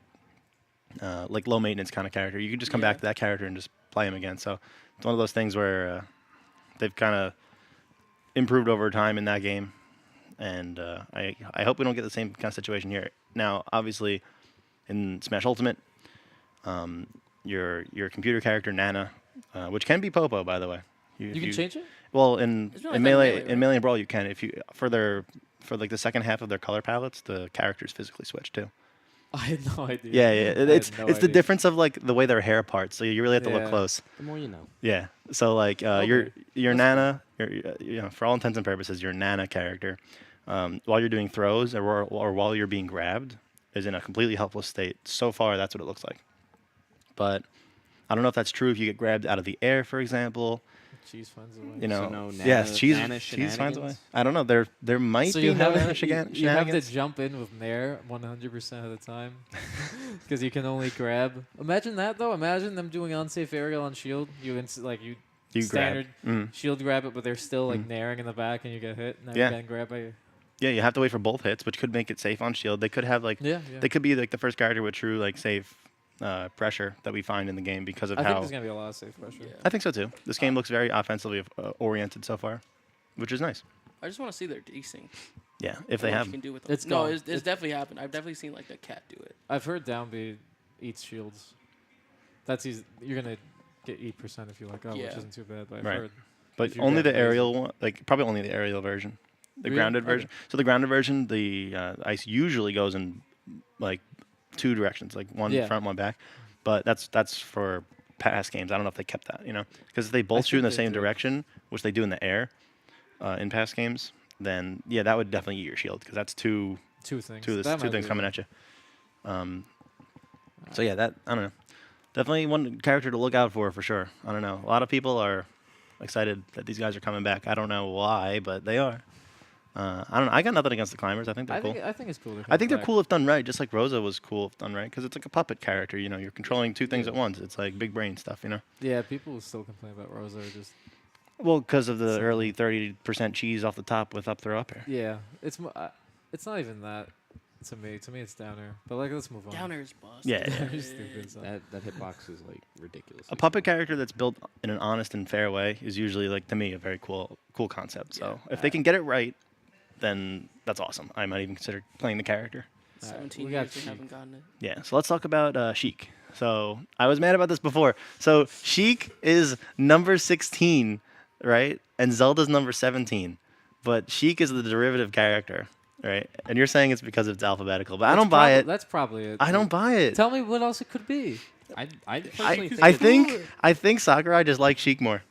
low maintenance kind of character. You can just come back Yeah. to that character and just play him again. So it's one of those things where they've kind of improved over time in that game, and I hope we don't get the same kind of situation here. Now, obviously, in Smash Ultimate, your computer character Nana, which can be Popo, by the way. You can change it? Well, in It's really in like Melee, Melee, right? in Melee and Brawl, you can if you for like the second half of their color palettes, the characters physically switch too. I had no idea. Yeah, I had it's no it's the idea. difference of like the way their hair parts. So you really have to look Yeah. close. The more you know. Yeah. So like your Okay. your That's Nana, you know, for all intents and purposes, your Nana character, while you're doing throws or while you're being grabbed, is in a completely helpless state. So far, that's what it looks like. But I don't know if that's true if you get grabbed out of the air, for example. Cheese finds a way. You know, So no yes, Nana- cheese Nana finds a way. shenanigans? I don't know. There might So be you no have, Nana you have shenanigans. to jump in with Nair 100% of the time because you can only grab. Imagine that though. Imagine them doing unsafe aerial on shield. You You standard grab. shield grab it, but they're still like nairing in the back, and you get hit. Now Yeah. you're getting grabbed by you. Yeah, you have to wait for both hits, which could make it safe on shield. They could have like Yeah. they could be like the first character with true like safe pressure that we find in the game because of I think how there's gonna be a lot of safe pressure. Yeah. I think so too. This game looks very offensively oriented so far, which is nice. I just want to see their desync. Yeah, if they What have. you can do with them. It's no, gone. it's definitely happened. I've definitely seen like a cat do it. I've heard down B eats shields. That's easy. You're gonna get 8% if you let go, which Yeah. isn't too bad. But I've Right. heard. But if you only grab the laser. aerial one, like probably only the aerial version, the Really? grounded Okay. version. So the grounded version, the ice usually goes in like two directions, like one Yeah. front, one back. But that's for past games. I don't know if they kept that, you know, because if they both shoot in think the they same do. direction, which they do in the air, in past games, then yeah, that would definitely eat your shield because that's two Two things. two That might things be coming it. at you. So yeah, that I don't know. Definitely one character to look out for sure. I don't know. A lot of people are excited that these guys are coming back. I don't know why, but they are. I don't know. I got nothing against the climbers. I think they're I cool. think it's cool. I think they're cool if done right, just like Rosa was cool if done right, because it's like a puppet character. You know, you're controlling two things at once. It's like big brain stuff. You know. Yeah, people still complain about Rosa. Just Well, because of the So- early 30% cheese off the top with up throw up air. yeah, it's not even that. To me, it's downer. But like, let's move on. Downer is bust. Yeah. Downer's stupid. So. That hitbox is like ridiculous. A puppet character that's built in an honest and fair way is usually, like, to me, a very cool concept. So if they can get it right, then that's awesome. I might even consider playing the character. Alright, 17 we got years they Sheik. haven't gotten it. Yeah, so let's talk about Sheik. So I was mad about this before. So Sheik is number 16, right? And Zelda's number 17. But Sheik is the derivative character, right? And you're saying it's because it's alphabetical, but I don't buy it. That's probably it. I don't buy it. Tell me what else it could be. I personally I think I think Sakurai just likes Sheik more.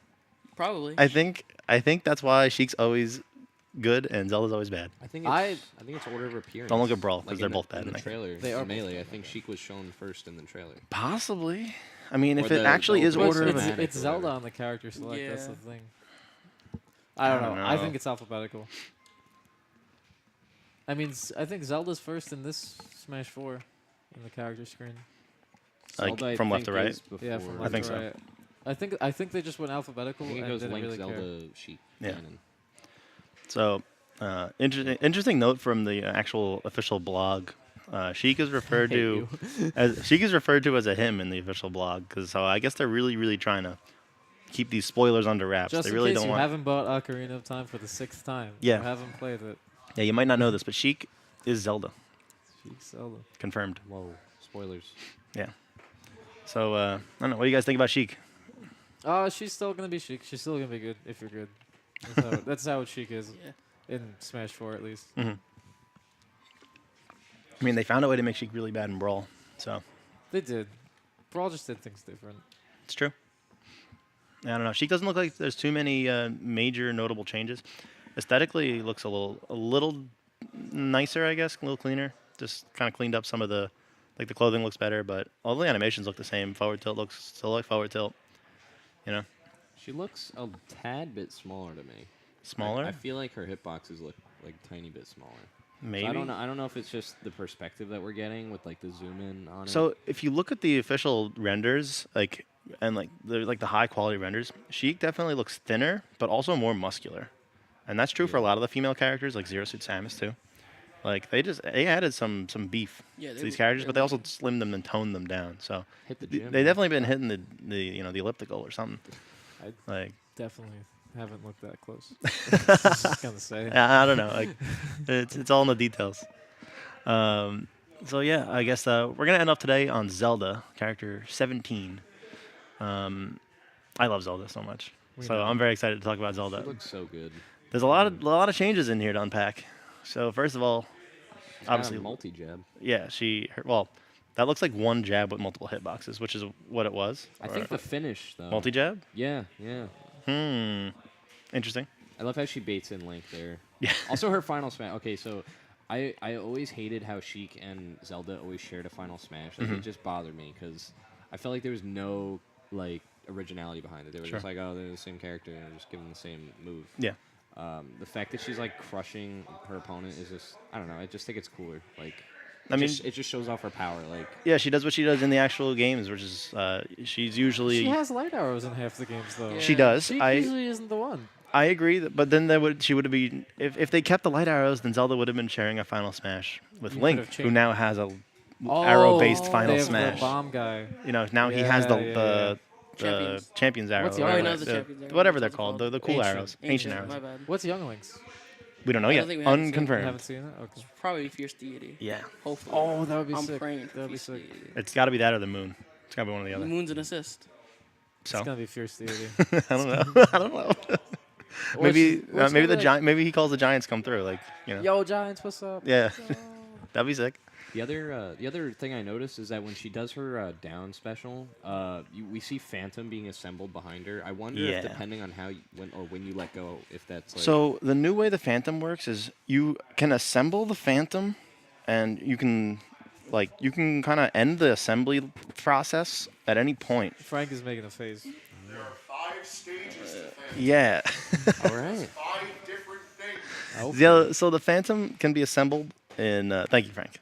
Probably. I think that's why Sheik's always good and Zelda's always bad. I think it's order of appearance. Don't look at Brawl, 'cause Like they're in both the, bad in in the that game. trailer. They in are both Melee. I bad. think Sheik was shown first in the trailer. Possibly. I mean, Or if it the- actually the is Well, order of it's, Automatic it's or Zelda whatever. on the character select. That's Yeah. the thing. I don't know. I know. think it's alphabetical. I mean, I think Zelda's first in this Smash 4 in the character screen. Like, Zelda, I from left to think, right? is Yeah, from before- left think to so. right. I think they just went alphabetical I think it and goes didn't Link, really Zelda, care. Sheik. Yeah. Ganon. So, interesting note from the actual official blog. Sheik is referred Hate to as a him in the official blog, because so I guess they're really trying to keep these spoilers under wraps. Just They in really case don't you want. haven't bought Ocarina of Time for the 6th time. Yeah. You haven't played it. Yeah, you might not know this, but Sheik is Zelda, Sheik Zelda. confirmed. Whoa, spoilers. Yeah. So I don't know. What do you guys think about Sheik? Oh, she's still gonna be Sheik. She's still gonna be good if you're good. That's how Sheik is Yeah. in Smash 4 at least. I mean, they found a way to make Sheik really bad in Brawl, so They did. Brawl just did things different. it's true. I don't know. Sheik doesn't look like there's too many major notable changes. Aesthetically, it looks a little nicer, I guess, a little cleaner. Just kind of cleaned up some of the, like the clothing looks better, but all the animations look the same. Forward tilt looks still like forward tilt. You know, She looks a tad bit smaller to me. smaller, I feel like her hitboxes look like a tiny bit smaller. maybe. So I don't know if it's just the perspective that we're getting with like the zoom in on it. So if you look at the official renders, like the high quality renders, Sheik definitely looks thinner, but also more muscular, and that's true for a lot of the female characters, like Zero Suit Samus too. Like they added some beef Yeah, to they these were- characters, they're but they also looking- slimmed them and toned them down. So hit the they gym. definitely been hitting the elliptical or something. I Like definitely haven't looked that close. Just gonna say. I don't know, like it's all in the details. So yeah, I guess we're gonna end up today on Zelda, character 17. I love Zelda so much, We so know. I'm very excited to talk about Zelda. She looks so good. There's a lot of changes in here to unpack. So first of all, obviously, multi jab. yeah, that looks like one jab with multiple hitboxes, which is what it was. I think the finish though. multi jab. Yeah. Interesting. I love how she baits in Link there. Yeah. Also, her final smash. Okay, so I always hated how Sheik and Zelda always shared a final smash. Like, Mm-hmm. It just bothered me because I felt like there was no like originality behind it. They were Sure. just like, oh, they're the same character and they're just giving the same move. Yeah. The fact that she's like crushing her opponent is just I don't know. I just think it's cooler. Like, I mean, it just shows off her power. Like, yeah, she does what she does in the actual games, which is she's usually. She has light arrows in half the games though. Yeah. She does. She I usually isn't the one. I agree, but then she would have been if they kept the light arrows, then Zelda would have been sharing a final smash with You Link, could've who changed- now has a arrow-based Oh, final they have smash. The bomb guy. You know, now he has Yeah, the Champions. champions arrow. What's the or other Oh, one? no, like the champions arrow. whatever they're What's it called, called? the cool Ancient. arrows, ancient arrows. My bad. What's Young Link's? We don't know I yet. don't think we haven't seen it. You Unconfirmed. haven't seen it? Okay. Probably Fierce Deity. Yeah, Hopefully. Oh, that would be I'm sick. praying for That would be Fierce sick. Deity. it's got to be that or the moon. It's got to be one or the The other. moon's an assist. So It's gonna be Fierce Deity. I don't know. I don't know. Maybe What's maybe the gonna- giant. Maybe he calls the giants come through. Like you know. Yo, Giants, what's up? Yeah, Yo. that'd be sick. the other thing I noticed is that when she does her down special, we see Phantom being assembled behind her. I wonder Yeah. if depending on how when you let go, if that's like So the new way the Phantom works is you can assemble the Phantom, and you can kind of end the assembly process at any point. Frank is making a face. There are 5 stages to Phantom. Yeah. all right. 5 different things. So the Phantom can be assembled in. Thank you, Frank.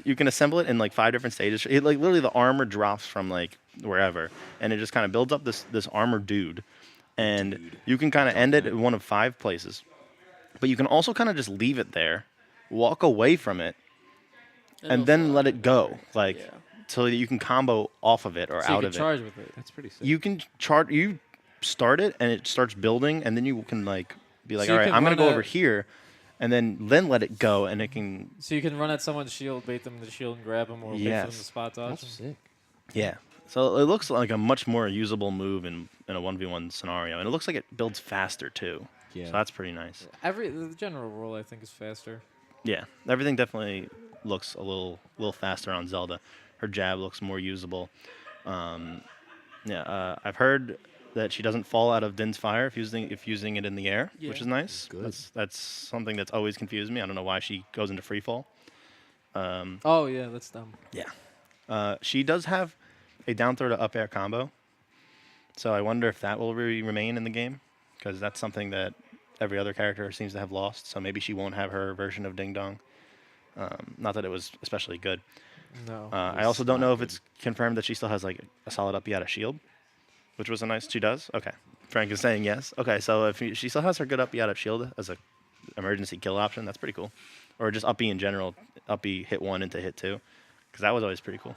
You can assemble it in like 5 different stages. Like literally, the armor drops from like wherever, and it just kind of builds up this armor dude, and you can kind of end it in one of 5 places. But you can also kind of just leave it there, walk away from it, and then let it go, like Yeah. so that you can combo off of it or So you out can of it. charge with it. That's pretty sick. You can chart. You start it, and it starts building, and then you can like be like, So all you right, can I'm gonna run go a- over here, and then let it go, and it can. So you can run at someone's shield, bait them in the shield, and grab them, or wait for them to Yes. spot dodge. That's them. sick. Yeah. So it looks like a much more usable move in a 1v1 scenario, and it looks like it builds faster too. Yeah. So that's pretty nice. The general rule I think is faster. Yeah, everything definitely looks a little faster on Zelda. Her jab looks more usable. I've heard that she doesn't fall out of Din's fire if using it in the air, which Yeah. is nice. Good. That's something that's always confused me. I don't know why she goes into free fall. Oh yeah, that's dumb. Yeah. She does have a down throw to up air combo, so I wonder if that will remain in the game, because that's something that every other character seems to have lost. So maybe she won't have her version of Ding Dong. Not that it was especially good. No. I also don't know if it's confirmed that she still has like a solid up out of shield, which was a nice. She does. Okay, Frank is saying yes. Okay, so if she still has her good up out of shield as a emergency kill option, that's pretty cool. Or just up in general, up hit 1 into hit 2, because that was always pretty cool.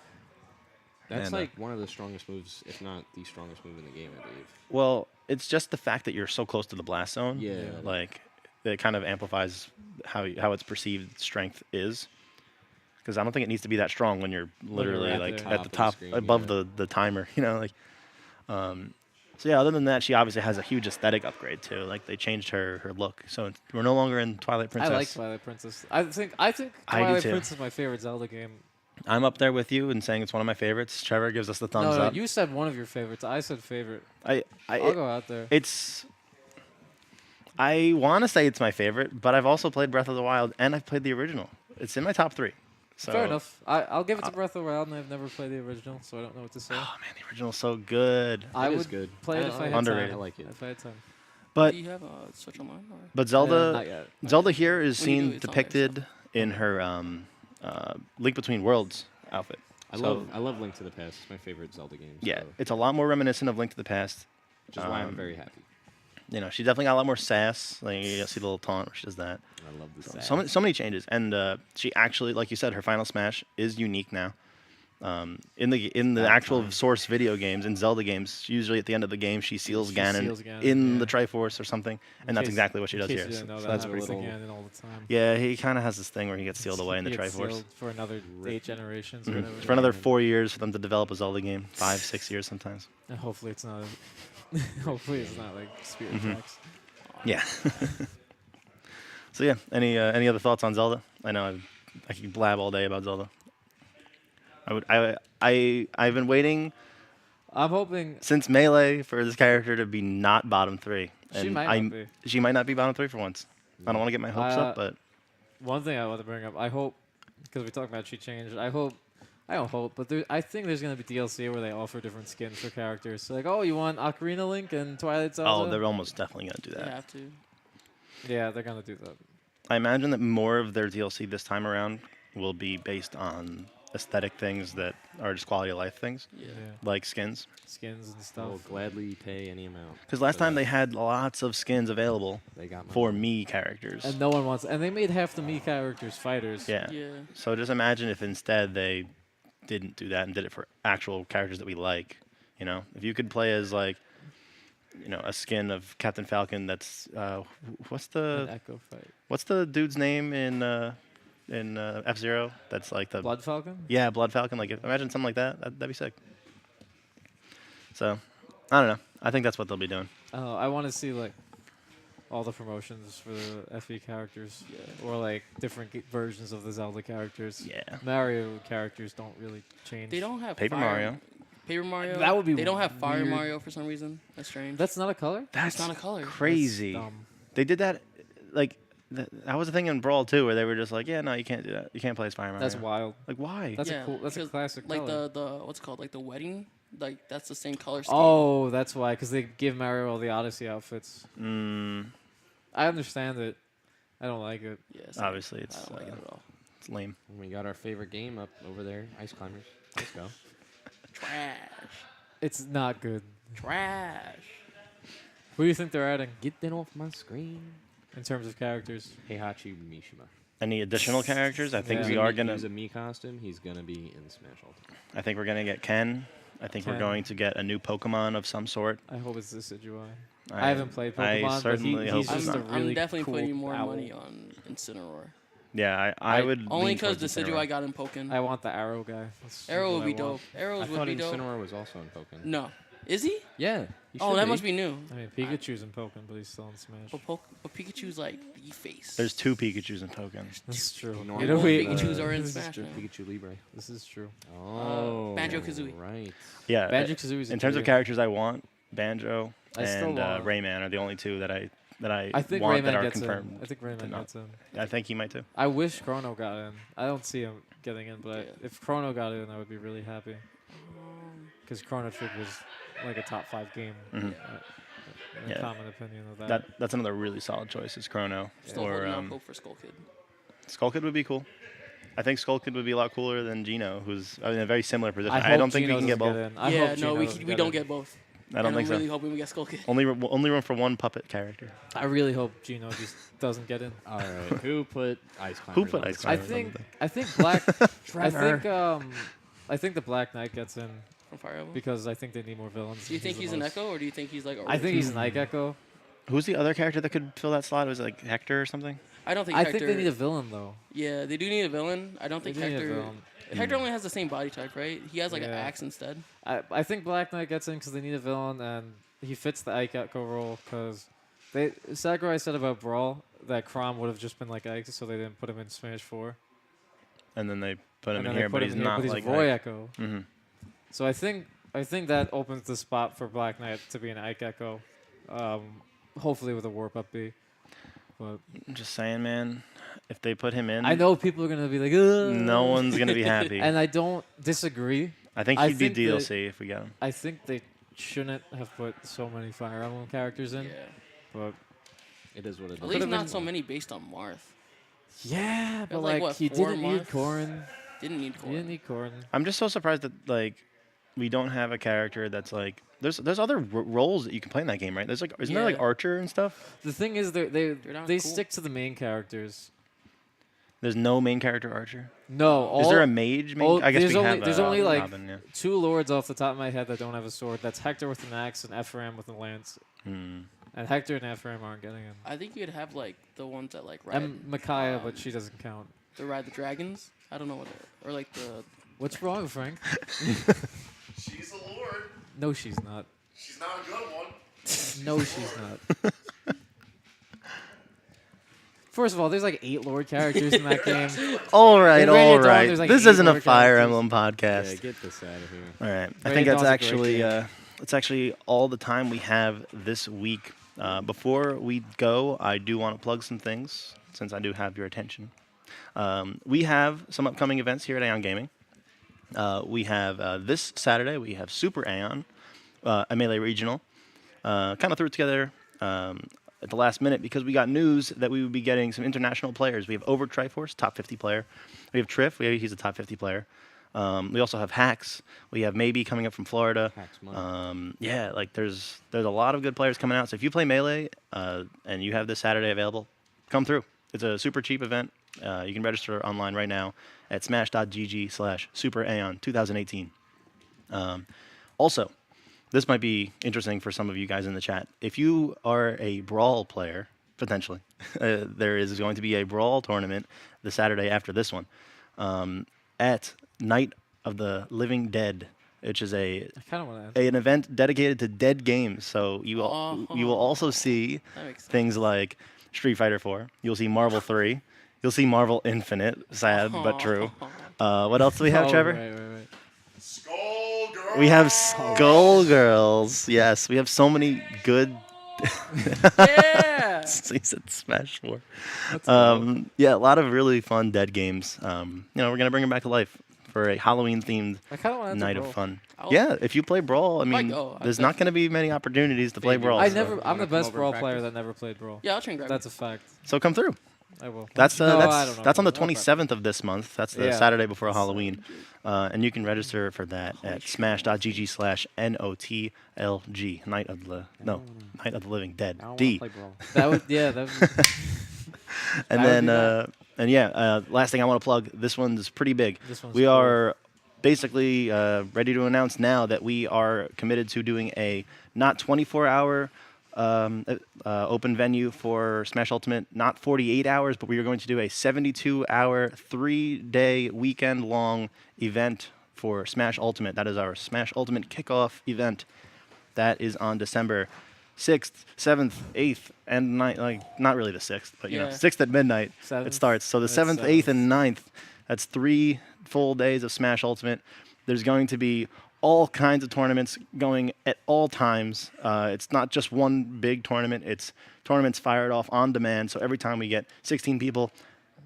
That's And, like one of the strongest moves, if not the strongest move in the game, I believe. Well, it's just the fact that you're so close to the blast zone. Yeah. Like it kind of amplifies how its perceived strength is. Because I don't think it needs to be that strong when you're literally right like there. at the Top top, of the screen, above yeah. the timer. You know, like. So yeah, other than that, she obviously has a huge aesthetic upgrade too. Like they changed her look, so we're no longer in Twilight Princess. I like Twilight Princess. I think I do Twilight too. Princess is my favorite Zelda game. I'm up there with you in saying it's one of my favorites. Trevor gives us the thumbs No, up. you said one of your favorites. I said favorite. I I'll go out there. It's. I want to say it's my favorite, but I've also played Breath of the Wild and I've played the original. It's in my top 3. So, Fair enough. I'll give it to Breath of the Wild, and I've never played the original, so I don't know what to say. Oh man, the original's so good. I It is would good. play it if I had Underrated. time. I like it. If I had time. But Do you have a Switch Online? Or? but Zelda Not yet. Zelda here is When you do, seen it's on there, so. depicted in her Link Between Worlds outfit. I So, love Link to the Past. It's my favorite Zelda game. Yeah, so, it's a lot more reminiscent of Link to the Past. which is why I'm very happy. You know, she definitely got a lot more sass. Like you see the little taunt where she does that. I love this. So many changes, and she actually, like you said, her final smash is unique now. In the actual source video games, in Zelda games, usually at the end of the game, she seals She Ganon seals Ganon, in yeah. the Triforce or something, and that's case- exactly what she in does case here. you didn't know So that, that's I pretty play cool. Ganon all the time. Yeah, he kind of has this thing where he gets sealed away in the He gets Triforce. sealed for another 8 generations or whatever. For another 4 years for them to develop a Zelda game, 5, 6 years sometimes. And hopefully it's not. Hopefully it's not like Spirit Mm-hmm. Tracks. Yeah. So yeah, any other thoughts on Zelda? I know I could blab all day about Zelda. I've been waiting I'm hoping since Melee for this character to be not bottom 3. She And might not be. She might not be bottom 3 for once. I don't want to get my hopes up, but one thing I want to bring up. I hope because we talked about she changed. I don't hope, but I think there's gonna be DLC where they offer different skins for characters. So like, oh, you want Ocarina Link and Twilight Zelda? oh, they're almost definitely gonna do You that. have to. Yeah, they're gonna do that. I imagine that more of their DLC this time around will be based on aesthetic things that are just quality of life things, Yeah. like skins. Skins and I stuff. will gladly pay any amount. Because last for time that. they had lots of skins available They got my for money. me characters. And no one wants. And they made half the Mii characters fighters. Yeah. Yeah. So just imagine if instead they didn't do that and did it for actual characters that we like. You know, if you could play as like, you know, a skin of Captain Falcon. That's what's An the Echo fight. what's the dude's name in F-Zero? That's like the Blood Falcon. yeah, Blood Falcon. Like imagine something like that. That'd be sick. So I don't know. I think that's what they'll be doing. I want to see like all the promotions for the FE characters, or like different versions of the Zelda characters. Yeah. Mario characters don't really change. They don't have Paper Fire- Mario. Paper Mario. That would be They don't have Fire weird. Mario for some reason. That's strange. That's not a color. That's not a color. crazy. That's dumb. They did that. Like that was a thing in Brawl too, where they were just like, yeah, no, you can't do that. You can't play as Fire Mario. That's wild. Like why? That's yeah, a cool. That's a because, classic Like color. the what's it called, like the wedding, like that's the same color scheme. Oh, that's why. Because they give Mario all the Odyssey outfits. Mm, I understand it. I don't like it. Yeah, Obviously, I it's don't like it at all. it's lame. We got our favorite game up over there, Ice Climbers. Let's go. Trash. It's not good. Trash. Who do you think they're adding Get that off my screen. in terms of characters? Heihachi Mishima. Any additional characters? I think Yeah. we are gonna. use a Mii costume. He's gonna be in Smash Ultimate. I think we're gonna get Ken. I think we're Ken. going to get a new Pokemon of some sort. I hope it's this Decidueye. I haven't played Pokemon, but certainly hope he's it's just a not. really I'm definitely cool putting more owl. money on Incineroar. Yeah, I would. Only lean because towards Decidueye Incineroar. got in Pokken. I want the Arrow guy. That's Arrow what would be I want. dope. Arrows I would thought be dope. Incineroar was also in Pokemon. No. Is he? Yeah. he Oh, should that be. must be new. I mean, Pikachu's in Pokemon, but he's still in Smash. But Pikachu's like the face. There's 2 Pikachu's in Pokken. That's true. Normal You know, we, Pikachu's are in this is Smash true. now. Pikachu Libre. This is true. Oh. Banjo-Kazooie. Right. Yeah. Banjo-Kazooie's in terms of great. characters I want, Banjo I still and want- Rayman are the only 2 that I I think want that Rayman are gets confirmed. in. I think to Rayman not. gets in. I think he might too. I wish Chrono got in. I don't see him getting in, but Yeah. if Chrono got in, I would be really happy. Because Chrono Trigger was like a top 5 game. Mhm. In Yeah. a common opinion of that. That's another really solid choice. Is Chrono Still or holding out hope for Skull Kid. Skull Kid would be cool. I think Skull Kid would be a lot cooler than Gino, who's in a very similar position. I hope don't think we Geno can get doesn't both. in. I Yeah, hope no, Geno we doesn't don't in. get both. I don't and think I'm really so. hoping we get Skull Kid. Only room for one puppet character. I really hope Gino just doesn't get in. All right. Who put Ice Climbers? Who put on Ice the I Climbers? screen? think Black. I think the Black Knight gets in From Fire Emblem. because I think they need more villains. Do you think he's the an most- Echo or do you think he's like a I think he's rogue? an Ike Echo. Who's the other character that could fill that slot? Was it like Hector or something? I don't think I Hector. think they need a villain though. Yeah, they do need a villain. I don't They think do need a Hector. villain. Hector only has the same body type, right? He has like an Yeah. axe instead. I think Black Knight gets in because they need a villain and he fits the Ike Echo role because Sakurai said about Brawl that Chrom would have just been like Ike, so they didn't put him in Smash 4. And then they put him And in then they here, put but him he's in here, not but he's like Roy Ike. Echo. Mm-hmm. So I think that opens the spot for Black Knight to be an Ike Echo, hopefully with a Warp Up B. But I'm just saying, man. If they put him in, I know people are gonna be like, ugh. no one's gonna be happy. And I don't disagree. I think I he'd be think that- DLC if we got him. I think they shouldn't have put so many Fire Emblem characters in. Yeah. But It is what it At is. least have not been- so many based on Marth. yeah, but like, like what, he 4 didn't need months? Corrin. Didn't need He Core. didn't need Corrin. I'm just so surprised that like we don't have a character that's like there's other roles that you can play in that game, right? There's like isn't there like Yeah. Archer and stuff? The thing is, they not they cool. stick to the main characters. There's no main character Archer. No, Is there a mage? I guess there's we only have. there's only like Robin, yeah. 2 lords off the top of my head that don't have a sword. That's Hector with an axe and Ephraim with a lance. Hmm. And Hector and Ephraim aren't getting in. I think you'd have like the ones that like ride. And Micaiah, um, but she doesn't count. They ride the dragons. I don't know what they're, or like the. What's wrong, Frank? She's a lord. No, she's not. She's not a good one. No, she's not. First of all, there's like 8 lord characters in that game. All right, In Radiant all Dawn, right. there's, like, This 8 isn't a lore Fire characters. Emblem Yeah, podcast. get this out of here. All right. I Radiant think that's Dawn's a great actually game. that's actually all the time we have this week. Before we go, I do want to plug some things since I do have your attention. We have some upcoming events here at AON Gaming. We have this Saturday. We have Super AON, a Melee Regional. Kind of threw it together at the last minute because we got news that we would be getting some international players. We have Over Triforce, top 50 player. We have Triff, he's a top 50 player. We also have Hacks. We have Maybe coming up from Florida. Hacks money. Yeah, like there's a lot of good players coming out. So if you play Melee and you have this Saturday available, come through. It's a super cheap event. You can register online right now at smash.gg/SuperAeon 2018. Also, this might be interesting for some of you guys in the chat. If you are a Brawl player, potentially, there is going to be a Brawl tournament the Saturday after this one at Night of the Living Dead, which is I kind of want to. an event dedicated to dead games. So you will also see That makes sense. things like Street Fighter 4. You'll see Marvel 3. You'll see Marvel Infinite. Sad but true. What else do we have, Trevor? Right. Skullgirls. We have Skullgirls. Yes, we have so many good. Yeah. He said Smash 4. Yeah, a lot of really fun dead games. We're gonna bring them back to life for a Halloween-themed I kind of want to. night of fun. I'll- Yeah, if you play Brawl, I mean, go. there's not going to be many opportunities to play Maybe. Brawl. I so- never. I'm Wanna the come best over Brawl and player practice? that never played Brawl. Yeah, I'll train grab. That's a fact. So come through. I will. That's No, I don't know. that's on the Oh, but- 27th of this month. That's the Yeah. Saturday before Halloween, and you can register for that at smash.gg/NOTLG. Night of the Night of the Living Dead. D. That would, yeah, that would, And That would then be that. last thing I want to plug. This one's pretty big. This one's We cool. are basically ready to announce now that we are committed to doing a not 24-hour open venue for Smash Ultimate, not 48 hours, but we are going to do a 72-hour, 3-day, weekend-long event for Smash Ultimate. That is our Smash Ultimate kickoff event. That is on December 6th, 7th, 8th, and 9th. Like, not really the 6th, but, Yeah. 6th at midnight it 7th. starts. So the That's 7th, 7th. 8th, and 9th, that's 3 full days of Smash Ultimate. There's going to be all kinds of tournaments going at all times. It's not just one big tournament. It's tournaments fired off on demand. So every time we get 16 people,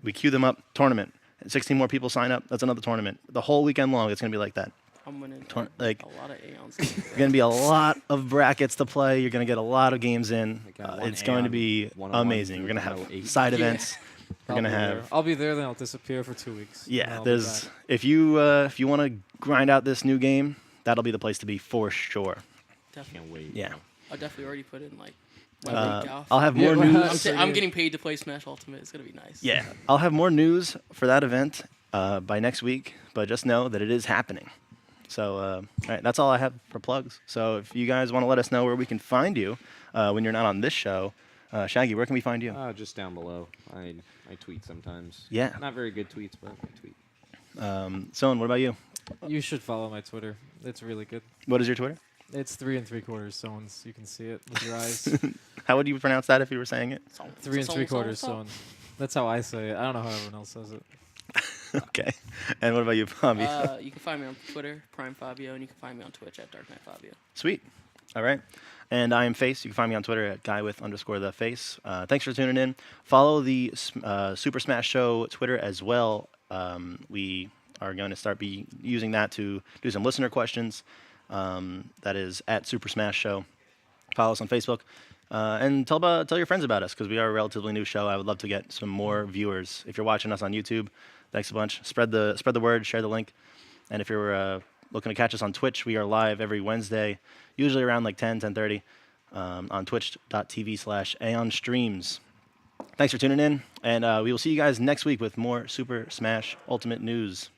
we queue them up, tournament. And 16 more people sign up, that's another tournament. The whole weekend long, it's going to be like that. I'm winning like- a lot of Aeons. Going to be a lot of brackets to play. You're going to get a lot of games in. We got one It's going to Aeon, be 101 amazing. We're going to through have 108. side Yeah. events. We're going to have... I'll be there, then I'll disappear for 2 weeks. and Yeah, I'll be there's back. if you want to grind out this new game, that'll be the place to be for sure. Definitely. Can't wait. Yeah. I definitely already put in like my week off. I'll have more Yeah, news. I'm getting paid to play Smash Ultimate. It's gonna be nice. Yeah, I'll have more news for that event by next week. But just know that it is happening. So, all right, that's all I have for plugs. So, if you guys want to let us know where we can find you when you're not on this show, Shaggy, where can we find you? Just down below. I tweet sometimes. Yeah. Not very good tweets, but I tweet. Son, what about you? You should follow my Twitter. It's really good. What is your Twitter? It's 3 3/4 zones. You can see it with your eyes. How would you pronounce that if you were saying it? 3 3/4 zones. That's how I say it. I don't know how everyone else says it. Okay. And what about you, Bobby? You can find me on Twitter, Prime Fabio, and you can find me on Twitch at Dark Knight Fabio. Sweet. All right. And I am Face. You can find me on Twitter at guywith_the_face. Thanks for tuning in. Follow the Super Smash Show Twitter as well. We are going to start using that to do some listener questions. That is at Super Smash Show. Follow us on Facebook. And tell your friends about us because we are a relatively new show. I would love to get some more viewers. If you're watching us on YouTube, thanks a bunch. Spread the word. Share the link. And if you're looking to catch us on Twitch, we are live every Wednesday, usually around like 10:30, on twitch.tv/AON Streams. Thanks for tuning in, and we will see you guys next week with more Super Smash Ultimate news.